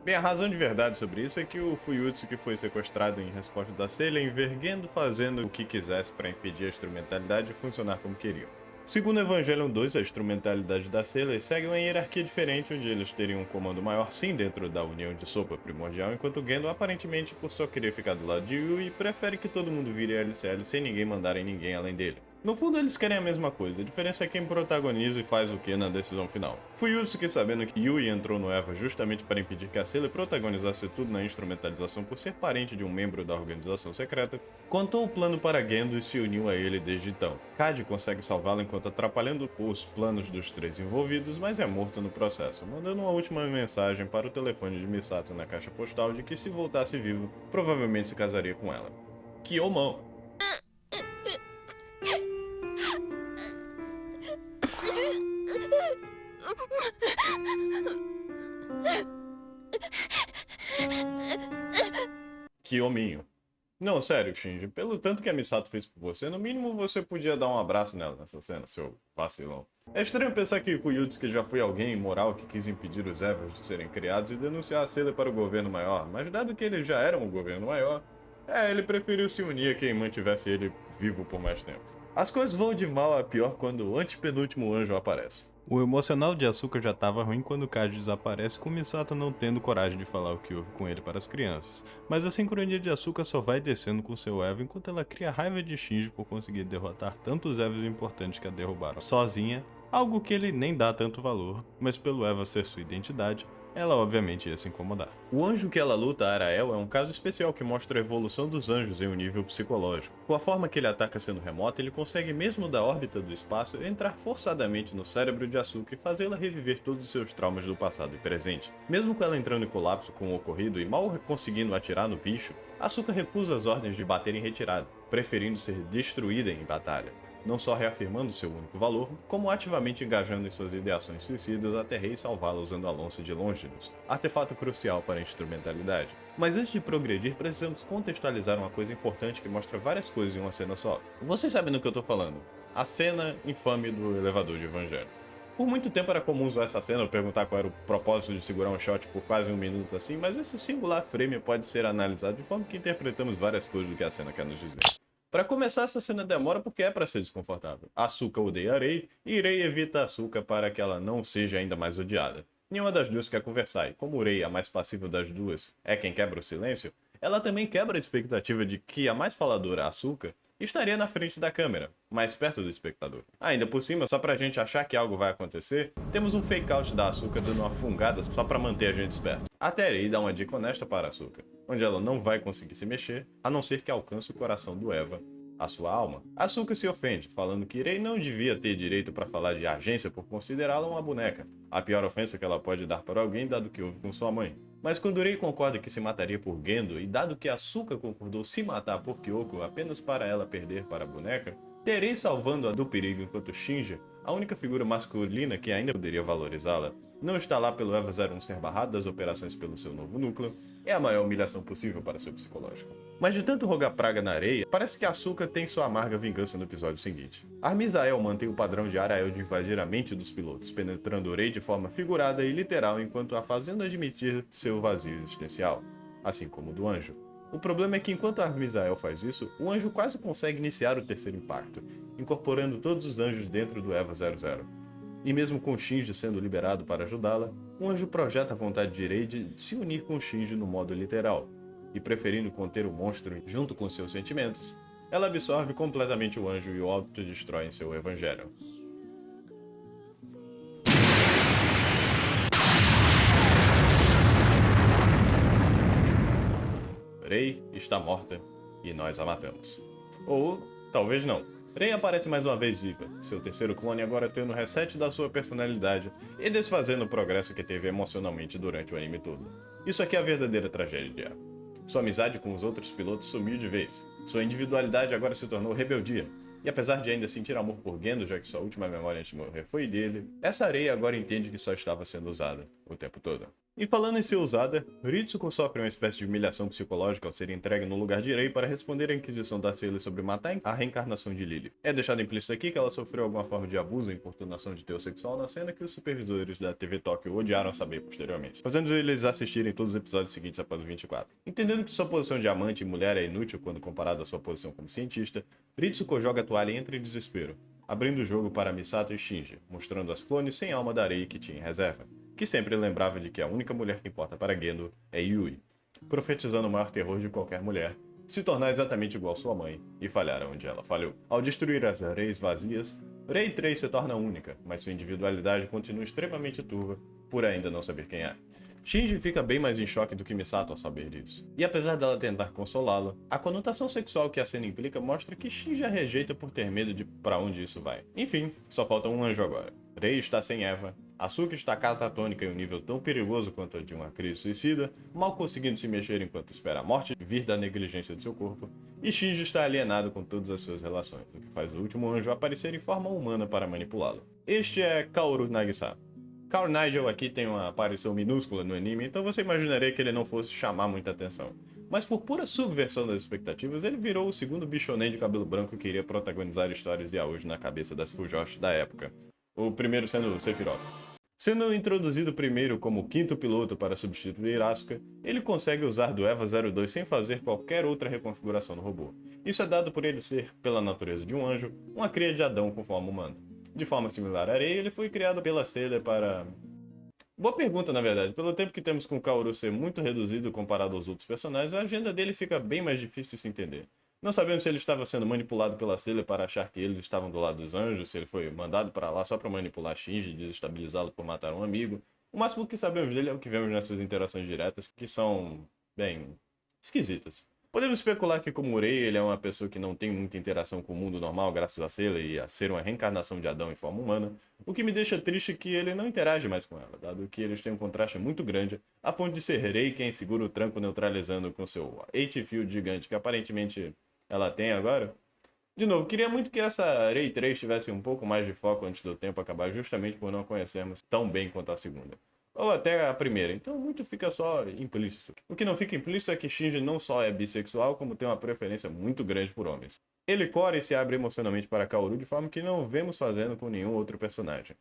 Bem, a razão de verdade sobre isso é que o Fuyutsuki foi sequestrado em resposta da Sailor, enverguendo fazendo o que quisesse para impedir a instrumentalidade de funcionar como queriam. Segundo Evangelion 2, a instrumentalidade da Sailor segue uma hierarquia diferente, onde eles teriam um comando maior sim dentro da união de sopa primordial, enquanto Gendo, aparentemente por só querer ficar do lado de Yui, prefere que todo mundo vire LCL sem ninguém mandar em ninguém além dele. No fundo eles querem a mesma coisa, a diferença é quem protagoniza e faz o que na decisão final. Fuyutsuki, sabendo que Yui entrou no EVA justamente para impedir que a Sailor protagonizasse tudo na instrumentalização por ser parente de um membro da organização secreta, contou o plano para Gendo e se uniu a ele desde então. Kaji consegue salvá-lo enquanto atrapalhando os planos dos três envolvidos, mas é morto no processo, mandando uma última mensagem para o telefone de Misato na caixa postal de que se voltasse vivo, provavelmente se casaria com ela. Kiyomon! Kiyominho. Não, sério, Shinji, pelo tanto que a Misato fez por você, no mínimo você podia dar um abraço nela nessa cena, seu vacilão. É estranho pensar que Fuyutsuki já foi alguém imoral que quis impedir os Evas de serem criados e denunciar a Sailor para o governo maior, mas dado que eles já eram o governo maior, ele preferiu se unir a quem mantivesse ele vivo por mais tempo. As coisas vão de mal a pior quando o antepenúltimo anjo aparece. O emocional de Asuka já estava ruim quando Kaji desaparece, com Misato não tendo coragem de falar o que houve com ele para as crianças. Mas a sincronia de Asuka só vai descendo com seu Eva enquanto ela cria raiva de Shinji por conseguir derrotar tantos Evas importantes que a derrubaram sozinha, algo que ele nem dá tanto valor, mas pelo Eva ser sua identidade, ela obviamente ia se incomodar. O anjo que ela luta, Arael, é um caso especial que mostra a evolução dos anjos em um nível psicológico. Com a forma que ele ataca sendo remoto, ele consegue mesmo da órbita do espaço entrar forçadamente no cérebro de Asuka e fazê-la reviver todos os seus traumas do passado e presente. Mesmo com ela entrando em colapso com o ocorrido e mal conseguindo atirar no bicho, Asuka recusa as ordens de bater em retirada, preferindo ser destruída em batalha, não só reafirmando seu único valor, como ativamente engajando em suas ideações suicidas até Rei salvá-la usando a Lonça de Longinus, artefato crucial para a instrumentalidade. Mas antes de progredir, precisamos contextualizar uma coisa importante que mostra várias coisas em uma cena só. Vocês sabem do que eu tô falando? A cena infame do elevador de Evangelho. Por muito tempo era comum usar essa cena, perguntar qual era o propósito de segurar um shot por quase um minuto assim, mas esse singular frame pode ser analisado de forma que interpretamos várias coisas do que a cena quer nos dizer. Para começar, essa cena demora porque é para ser desconfortável. Asuka odeia Rei e Rei evita Asuka para que ela não seja ainda mais odiada. Nenhuma das duas quer conversar, e como Rei, a mais passiva das duas, é quem quebra o silêncio, ela também quebra a expectativa de que a mais faladora, Asuka, estaria na frente da câmera, mais perto do espectador. Ainda por cima, só pra gente achar que algo vai acontecer, temos um fake out da Asuka dando uma fungada só pra manter a gente esperto. Até Rei dá uma dica honesta para Asuka, onde ela não vai conseguir se mexer, a não ser que alcance o coração do Eva, a sua alma. Asuka se ofende, falando que Rei não devia ter direito para falar de agência por considerá-la uma boneca, a pior ofensa que ela pode dar para alguém dado que houve com sua mãe. Mas quando Rei concorda que se mataria por Gendo, e dado que Asuka concordou se matar por Kyoko apenas para ela perder para a boneca, terei salvando-a do perigo enquanto Shinja, a única figura masculina que ainda poderia valorizá-la, não está lá pelo Eva 01 ser barrado das operações pelo seu novo núcleo, é a maior humilhação possível para seu psicológico. Mas de tanto rogar praga na areia, parece que Asuka tem sua amarga vingança no episódio seguinte. Armisael mantém o padrão de Arael de invadir a mente dos pilotos, penetrando Rei de forma figurada e literal enquanto a fazendo admitir seu vazio existencial, assim como o do anjo. O problema é que enquanto Armisael faz isso, o anjo quase consegue iniciar o terceiro impacto, incorporando todos os anjos dentro do Eva 00. E mesmo com Shinji sendo liberado para ajudá-la, o anjo projeta a vontade de Rei de se unir com Shinji no modo literal, e preferindo conter o monstro junto com seus sentimentos, ela absorve completamente o anjo e o autodestrói em seu evangelho. Rei está morta e nós a matamos. Ou talvez não. Rei aparece mais uma vez viva, seu terceiro clone agora tendo o reset da sua personalidade e desfazendo o progresso que teve emocionalmente durante o anime todo. Isso aqui é a verdadeira tragédia. Sua amizade com os outros pilotos sumiu de vez, sua individualidade agora se tornou rebeldia, e apesar de ainda sentir amor por Gendo, já que sua última memória antes de morrer foi dele, essa areia agora entende que só estava sendo usada o tempo todo. E falando em ser usada, Ritsuko sofre uma espécie de humilhação psicológica ao ser entregue no lugar de Rei para responder à inquisição da Sailor sobre matar a reencarnação de Lily. É deixado implícito aqui que ela sofreu alguma forma de abuso ou importunação de teor sexual na cena que os supervisores da TV Tóquio odiaram saber posteriormente, fazendo eles assistirem todos os episódios seguintes após o 24. Entendendo que sua posição de amante e mulher é inútil quando comparada à sua posição como cientista, Ritsuko joga a toalha e entra em desespero, abrindo o jogo para Misato e Shinji, mostrando as clones sem alma da Rei que tinha em reserva, que sempre lembrava de que a única mulher que importa para Gendo é Yui, profetizando o maior terror de qualquer mulher, se tornar exatamente igual sua mãe e falhar onde ela falhou. Ao destruir as Reis vazias, Rei 3 se torna única, mas sua individualidade continua extremamente turva por ainda não saber quem é. Shinji fica bem mais em choque do que Misato ao saber disso. E apesar dela tentar consolá-la, a conotação sexual que a cena implica mostra que Shinji a rejeita por ter medo de pra onde isso vai. Enfim, só falta um anjo agora. Rei está sem Eva, Asuka está catatônica em um nível tão perigoso quanto a de uma crise suicida, mal conseguindo se mexer enquanto espera a morte vir da negligência de seu corpo, e Shinji está alienado com todas as suas relações, o que faz o último anjo aparecer em forma humana para manipulá-lo. Este é Kaoru Nagisa. Kaoru Nigel aqui tem uma aparição minúscula no anime, então você imaginaria que ele não fosse chamar muita atenção. Mas por pura subversão das expectativas, ele virou o segundo bichonem de cabelo branco que iria protagonizar histórias de yaoi na cabeça das Fujoshi da época. O primeiro sendo Sephiroth. Sendo introduzido primeiro como quinto piloto para substituir Asuka, ele consegue usar do EVA 02 sem fazer qualquer outra reconfiguração no robô. Isso é dado por ele ser, pela natureza de um anjo, uma cria de Adão com forma humana. De forma similar a Rei, ele foi criado pela Sailor para... Boa pergunta, na verdade. Pelo tempo que temos com o Kaoru ser muito reduzido comparado aos outros personagens, a agenda dele fica bem mais difícil de se entender. Não sabemos se ele estava sendo manipulado pela Sailor para achar que eles estavam do lado dos anjos, se ele foi mandado para lá só para manipular Shinji e desestabilizá-lo por matar um amigo. O máximo que sabemos dele é o que vemos nessas interações diretas, que são, bem, esquisitas. Podemos especular que, como Rei, ele é uma pessoa que não tem muita interação com o mundo normal graças a Sailor e a ser uma reencarnação de Adão em forma humana, o que me deixa triste que ele não interage mais com ela, dado que eles têm um contraste muito grande, a ponto de ser Rei quem segura o tranco neutralizando com seu H-Field gigante que aparentemente ela tem agora. De novo, queria muito que essa Rei 3 tivesse um pouco mais de foco antes do tempo acabar, justamente por não conhecermos tão bem quanto a segunda. Ou até a primeira, então muito fica só implícito. O que não fica implícito é que Shinji não só é bissexual, como tem uma preferência muito grande por homens. Ele corre e se abre emocionalmente para Kaoru de forma que não vemos fazendo com nenhum outro personagem.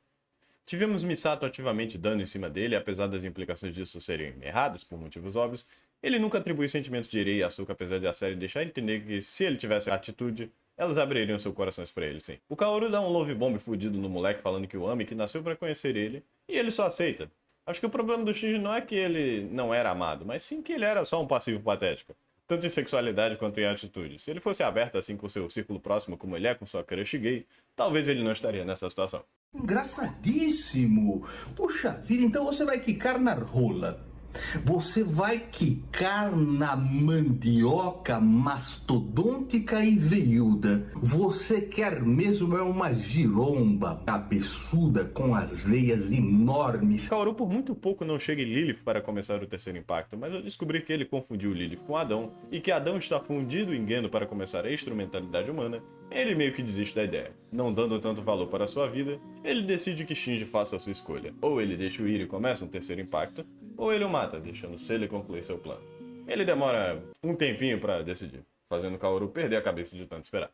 Tivemos Misato ativamente dando em cima dele, apesar das implicações disso serem erradas por motivos óbvios. Ele nunca atribui sentimentos de Rei e Asuka, apesar de a série deixar entender que se ele tivesse atitude, elas abririam seus corações pra ele, sim. O Kaoru dá um love bomb fudido no moleque falando que o ama e que nasceu pra conhecer ele, e ele só aceita. Acho que o problema do Shinji não é que ele não era amado, mas sim que ele era só um passivo patético, tanto em sexualidade quanto em atitude. Se ele fosse aberto assim com seu círculo próximo como ele é com sua crush gay, talvez ele não estaria nessa situação. Engraçadíssimo! Puxa vida, então você vai quicar na rola. Você vai quicar na mandioca mastodôntica e veiuda. Você quer mesmo é uma giromba cabeçuda com as veias enormes. Kaoru por muito pouco não chega em Lilith para começar o terceiro impacto, mas eu descobri que ele confundiu Lilith com Adão, e que Adão está fundido em Gendo para começar a instrumentalidade humana. Ele meio que desiste da ideia. Não dando tanto valor para a sua vida, ele decide que Shinji faça a sua escolha. Ou ele deixa o ir e começa um terceiro impacto, ou ele o mata, deixando Sailor concluir seu plano. Ele demora um tempinho para decidir, fazendo Kaoru perder a cabeça de tanto esperar.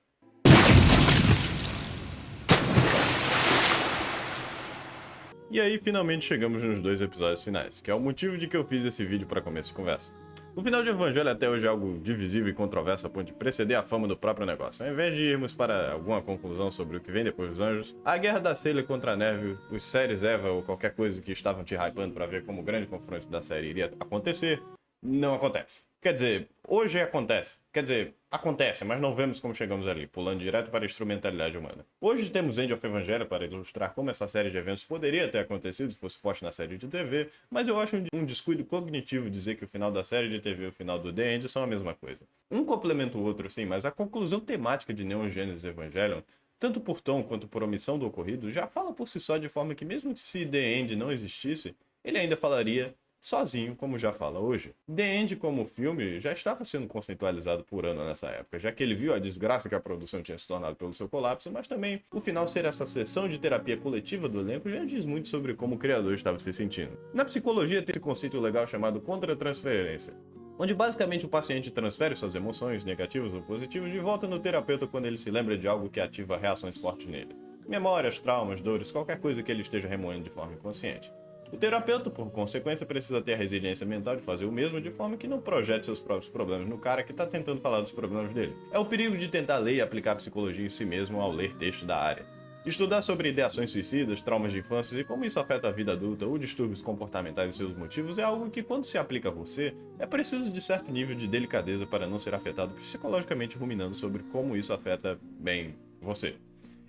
E aí finalmente chegamos nos 2 episódios finais, que é o motivo de que eu fiz esse vídeo para começo de conversa. O final de Evangelho até hoje é algo divisível e controverso a ponto de preceder a fama do próprio negócio. Ao invés de irmos para alguma conclusão sobre o que vem depois dos anjos, a guerra da Sailor contra a Nerve, os séries Eva ou qualquer coisa que estavam te hypando para ver como o grande confronto da série iria acontecer, não acontece. Quer dizer, hoje acontece. Quer dizer, acontece, mas não vemos como chegamos ali, pulando direto para a instrumentalidade humana. Hoje temos End of Evangelho para ilustrar como essa série de eventos poderia ter acontecido se fosse posta na série de TV, mas eu acho um descuido cognitivo dizer que o final da série de TV e o final do The End são a mesma coisa. Um complementa o outro sim, mas a conclusão temática de Neon Genesis Evangelion, tanto por tom quanto por omissão do ocorrido, já fala por si só de forma que mesmo se The End não existisse, ele ainda falaria sozinho, como já fala hoje. The End como filme já estava sendo conceitualizado por Ano nessa época, já que ele viu a desgraça que a produção tinha se tornado pelo seu colapso, mas também o final ser essa sessão de terapia coletiva do elenco já diz muito sobre como o criador estava se sentindo. Na psicologia tem esse conceito legal chamado contra-transferência, onde basicamente o paciente transfere suas emoções, negativas ou positivas, de volta no terapeuta quando ele se lembra de algo que ativa reações fortes nele. Memórias, traumas, dores, qualquer coisa que ele esteja remoendo de forma inconsciente. O terapeuta, por consequência, precisa ter a resiliência mental de fazer o mesmo de forma que não projete seus próprios problemas no cara que está tentando falar dos problemas dele. É o perigo de tentar ler e aplicar a psicologia em si mesmo ao ler textos da área. Estudar sobre ideações suicidas, traumas de infância e como isso afeta a vida adulta ou distúrbios comportamentais e seus motivos é algo que, quando se aplica a você, é preciso de certo nível de delicadeza para não ser afetado psicologicamente ruminando sobre como isso afeta, bem, você.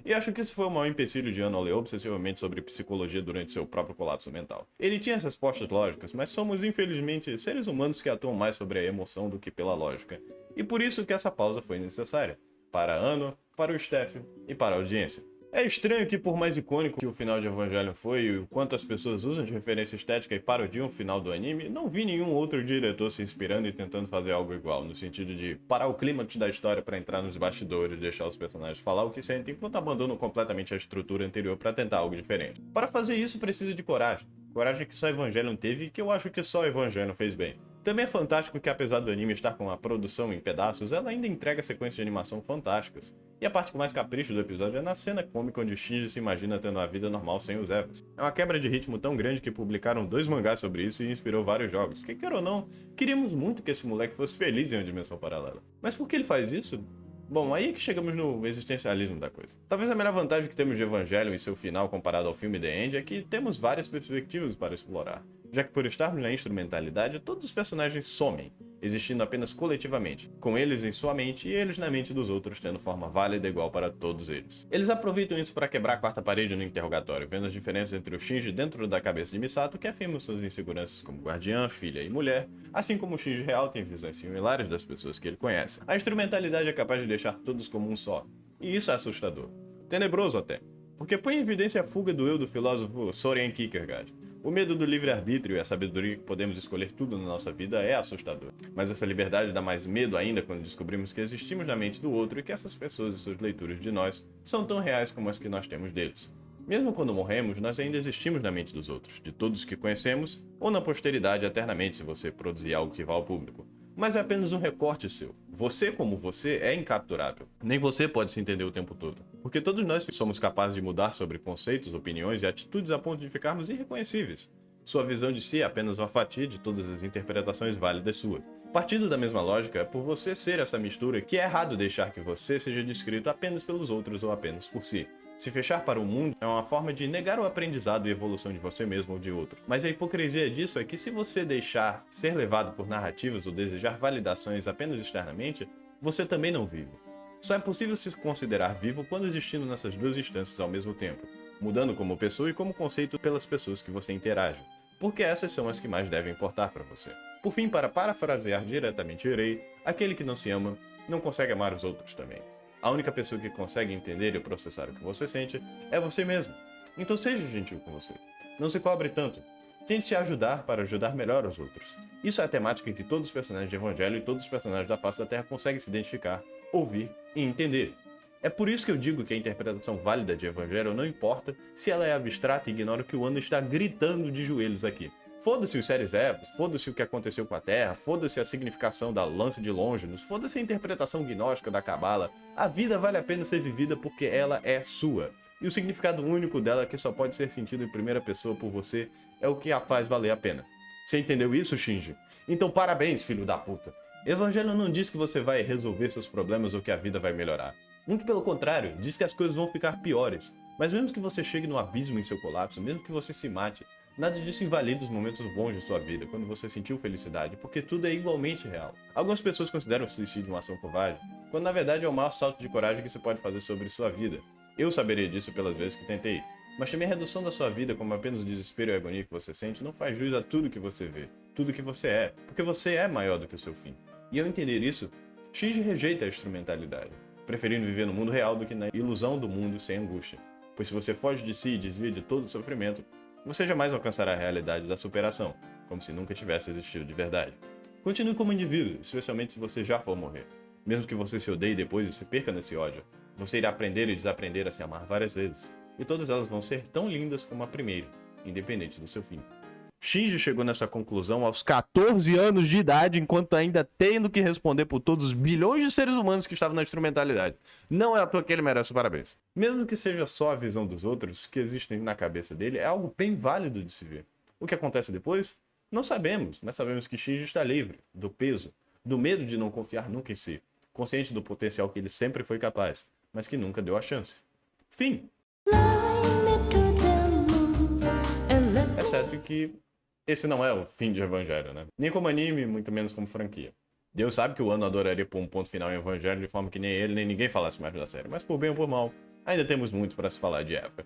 E acho que esse foi o maior empecilho de Ano ao ler obsessivamente sobre psicologia durante seu próprio colapso mental. Ele tinha as respostas lógicas, mas somos infelizmente seres humanos que atuam mais sobre a emoção do que pela lógica. E por isso que essa pausa foi necessária. Para Ano, para o Steph e para a audiência. É estranho que, por mais icônico que o final de Evangelion foi e o quanto as pessoas usam de referência estética e parodiam o final do anime, não vi nenhum outro diretor se inspirando e tentando fazer algo igual, no sentido de parar o clímax da história para entrar nos bastidores e deixar os personagens falar o que sentem, enquanto abandonam completamente a estrutura anterior para tentar algo diferente. Para fazer isso precisa de coragem. Coragem que só Evangelion teve e que eu acho que só Evangelion fez bem. Também é fantástico que, apesar do anime estar com a produção em pedaços, ela ainda entrega sequências de animação fantásticas. E a parte com mais capricho do episódio é na cena cômica onde Shinji se imagina tendo uma vida normal sem os Evas. É uma quebra de ritmo tão grande que publicaram 2 mangás sobre isso e inspirou vários jogos. Que quer ou não, queríamos muito que esse moleque fosse feliz em uma dimensão paralela. Mas por que ele faz isso? Bom, aí é que chegamos no existencialismo da coisa. Talvez a melhor vantagem que temos de Evangelion em seu final comparado ao filme The End é que temos várias perspectivas para explorar, já que por estarmos na instrumentalidade, todos os personagens somem, existindo apenas coletivamente, com eles em sua mente e eles na mente dos outros, tendo forma válida igual para todos eles. Eles aproveitam isso para quebrar a quarta parede no interrogatório, vendo as diferenças entre o Shinji dentro da cabeça de Misato, que afirma suas inseguranças como guardiã, filha e mulher, assim como o Shinji real tem visões similares das pessoas que ele conhece. A instrumentalidade é capaz de deixar todos como um só, e isso é assustador. Tenebroso até, porque põe em evidência a fuga do eu do filósofo Soren Kierkegaard. O medo do livre-arbítrio e a sabedoria que podemos escolher tudo na nossa vida é assustador. Mas essa liberdade dá mais medo ainda quando descobrimos que existimos na mente do outro e que essas pessoas e suas leituras de nós são tão reais como as que nós temos deles. Mesmo quando morremos, nós ainda existimos na mente dos outros, de todos que conhecemos, ou na posteridade eternamente se você produzir algo que vá ao público. Mas é apenas um recorte seu. Você, como você, é incapturável. Nem você pode se entender o tempo todo. Porque todos nós somos capazes de mudar sobre conceitos, opiniões e atitudes a ponto de ficarmos irreconhecíveis. Sua visão de si é apenas uma fatia de todas as interpretações válidas sua. Partindo da mesma lógica, é por você ser essa mistura que é errado deixar que você seja descrito apenas pelos outros ou apenas por si. Se fechar para o mundo é uma forma de negar o aprendizado e evolução de você mesmo ou de outro. Mas a hipocrisia disso é que se você deixar ser levado por narrativas ou desejar validações apenas externamente, você também não vive. Só é possível se considerar vivo quando existindo nessas duas instâncias ao mesmo tempo, mudando como pessoa e como conceito pelas pessoas que você interage, porque essas são as que mais devem importar para você. Por fim, para parafrasear diretamente Irei, aquele que não se ama, não consegue amar os outros também. A única pessoa que consegue entender e processar o que você sente é você mesmo. Então seja gentil com você. Não se cobre tanto. Tente se ajudar para ajudar melhor os outros. Isso é a temática em que todos os personagens de Evangelho e todos os personagens da face da Terra conseguem se identificar, ouvir e entender. É por isso que eu digo que a interpretação válida de Evangelho não importa se ela é abstrata e ignora o que o Ano está gritando de joelhos aqui. Foda-se os séries épicos, foda-se o que aconteceu com a Terra, foda-se a significação da lança de Longinus, foda-se a interpretação gnóstica da Cabala. A vida vale a pena ser vivida porque ela é sua. E o significado único dela, que só pode ser sentido em primeira pessoa por você, é o que a faz valer a pena. Você entendeu isso, Shinji? Então parabéns, filho da puta. Evangelho não diz que você vai resolver seus problemas ou que a vida vai melhorar. Muito pelo contrário, diz que as coisas vão ficar piores. Mas mesmo que você chegue no abismo em seu colapso, mesmo que você se mate, nada disso invalida os momentos bons de sua vida, quando você sentiu felicidade, porque tudo é igualmente real. Algumas pessoas consideram o suicídio uma ação covarde, quando na verdade é o maior salto de coragem que se pode fazer sobre sua vida. Eu saberia disso pelas vezes que tentei, mas também a redução da sua vida como apenas o desespero e a agonia que você sente não faz jus a tudo que você vê, tudo que você é, porque você é maior do que o seu fim. E ao entender isso, Shinji rejeita a instrumentalidade, preferindo viver no mundo real do que na ilusão do mundo sem angústia, pois se você foge de si e desvia de todo o sofrimento, você jamais alcançará a realidade da superação, como se nunca tivesse existido de verdade. Continue como indivíduo, especialmente se você já for morrer. Mesmo que você se odeie depois e se perca nesse ódio, você irá aprender e desaprender a se amar várias vezes, e todas elas vão ser tão lindas como a primeira, independente do seu fim. Shinji chegou nessa conclusão aos 14 anos de idade, enquanto ainda tendo que responder por todos os bilhões de seres humanos que estavam na instrumentalidade. Não é à toa que ele merece parabéns. Mesmo que seja só a visão dos outros que existem na cabeça dele, é algo bem válido de se ver. O que acontece depois? Não sabemos, mas sabemos que Shinji está livre do peso, do medo de não confiar nunca em si, consciente do potencial que ele sempre foi capaz, mas que nunca deu a chance. Fim. Exceto que esse não é o fim de Evangelho, né? Nem como anime, muito menos como franquia. Deus sabe que o Ano adoraria pôr um ponto final em Evangelho de forma que nem ele nem ninguém falasse mais da série, mas por bem ou por mal, ainda temos muito para se falar de Eva.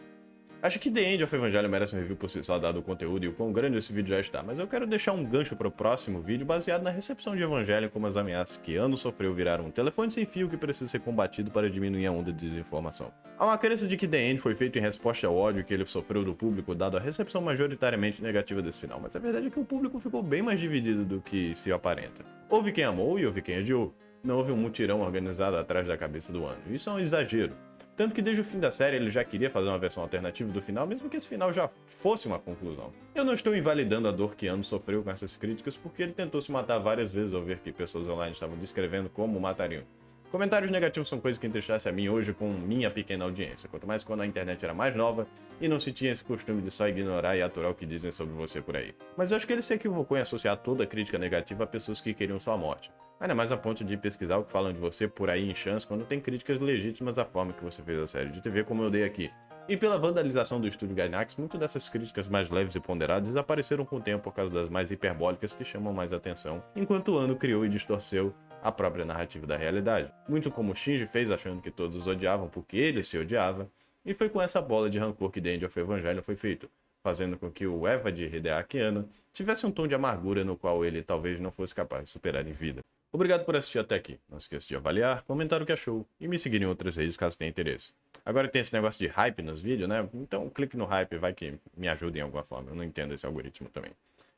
Acho que The End of Evangelho merece um review por si só, dado o conteúdo e o quão grande esse vídeo já está, mas eu quero deixar um gancho para o próximo vídeo baseado na recepção de Evangelho, como as ameaças que Ano sofreu viraram um telefone sem fio que precisa ser combatido para diminuir a onda de desinformação. Há uma crença de que The End foi feito em resposta ao ódio que ele sofreu do público, dado a recepção majoritariamente negativa desse final, mas a verdade é que o público ficou bem mais dividido do que se aparenta. Houve quem amou e houve quem odiou. Não houve um mutirão organizado atrás da cabeça do Ano. Isso é um exagero. Tanto que desde o fim da série ele já queria fazer uma versão alternativa do final, mesmo que esse final já fosse uma conclusão. Eu não estou invalidando a dor que Ano sofreu com essas críticas, porque ele tentou se matar várias vezes ao ver que pessoas online estavam descrevendo como o matariam. Comentários negativos são coisas que entristassem a mim hoje com minha pequena audiência, quanto mais quando a internet era mais nova e não se tinha esse costume de só ignorar e aturar o que dizem sobre você por aí. Mas eu acho que ele se equivocou em associar toda a crítica negativa a pessoas que queriam sua morte. Ainda mais a ponto de pesquisar o que falam de você por aí em chance quando tem críticas legítimas à forma que você fez a série de TV, como eu dei aqui. E pela vandalização do estúdio Gainax, muitas dessas críticas mais leves e ponderadas desapareceram com o tempo por causa das mais hiperbólicas que chamam mais atenção, enquanto o Ano criou e distorceu a própria narrativa da realidade. Muito como Shinji fez achando que todos os odiavam porque ele se odiava, e foi com essa bola de rancor que The End of Evangelion foi feito, fazendo com que o Eva de Hideaki Anno tivesse um tom de amargura no qual ele talvez não fosse capaz de superar em vida. Obrigado por assistir até aqui. Não esqueça de avaliar, comentar o que achou e me seguir em outras redes caso tenha interesse. Agora tem esse negócio de hype nos vídeos, né? Então clique no hype, vai que me ajuda em alguma forma. Eu não entendo esse algoritmo também.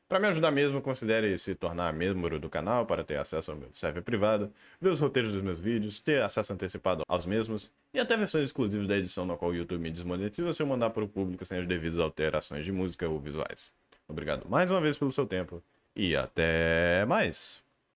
Para me ajudar mesmo, considere se tornar membro do canal para ter acesso ao meu server privado, ver os roteiros dos meus vídeos, ter acesso antecipado aos mesmos e até versões exclusivas da edição na qual o YouTube me desmonetiza se eu mandar para o público sem as devidas alterações de música ou visuais. Obrigado mais uma vez pelo seu tempo e até mais!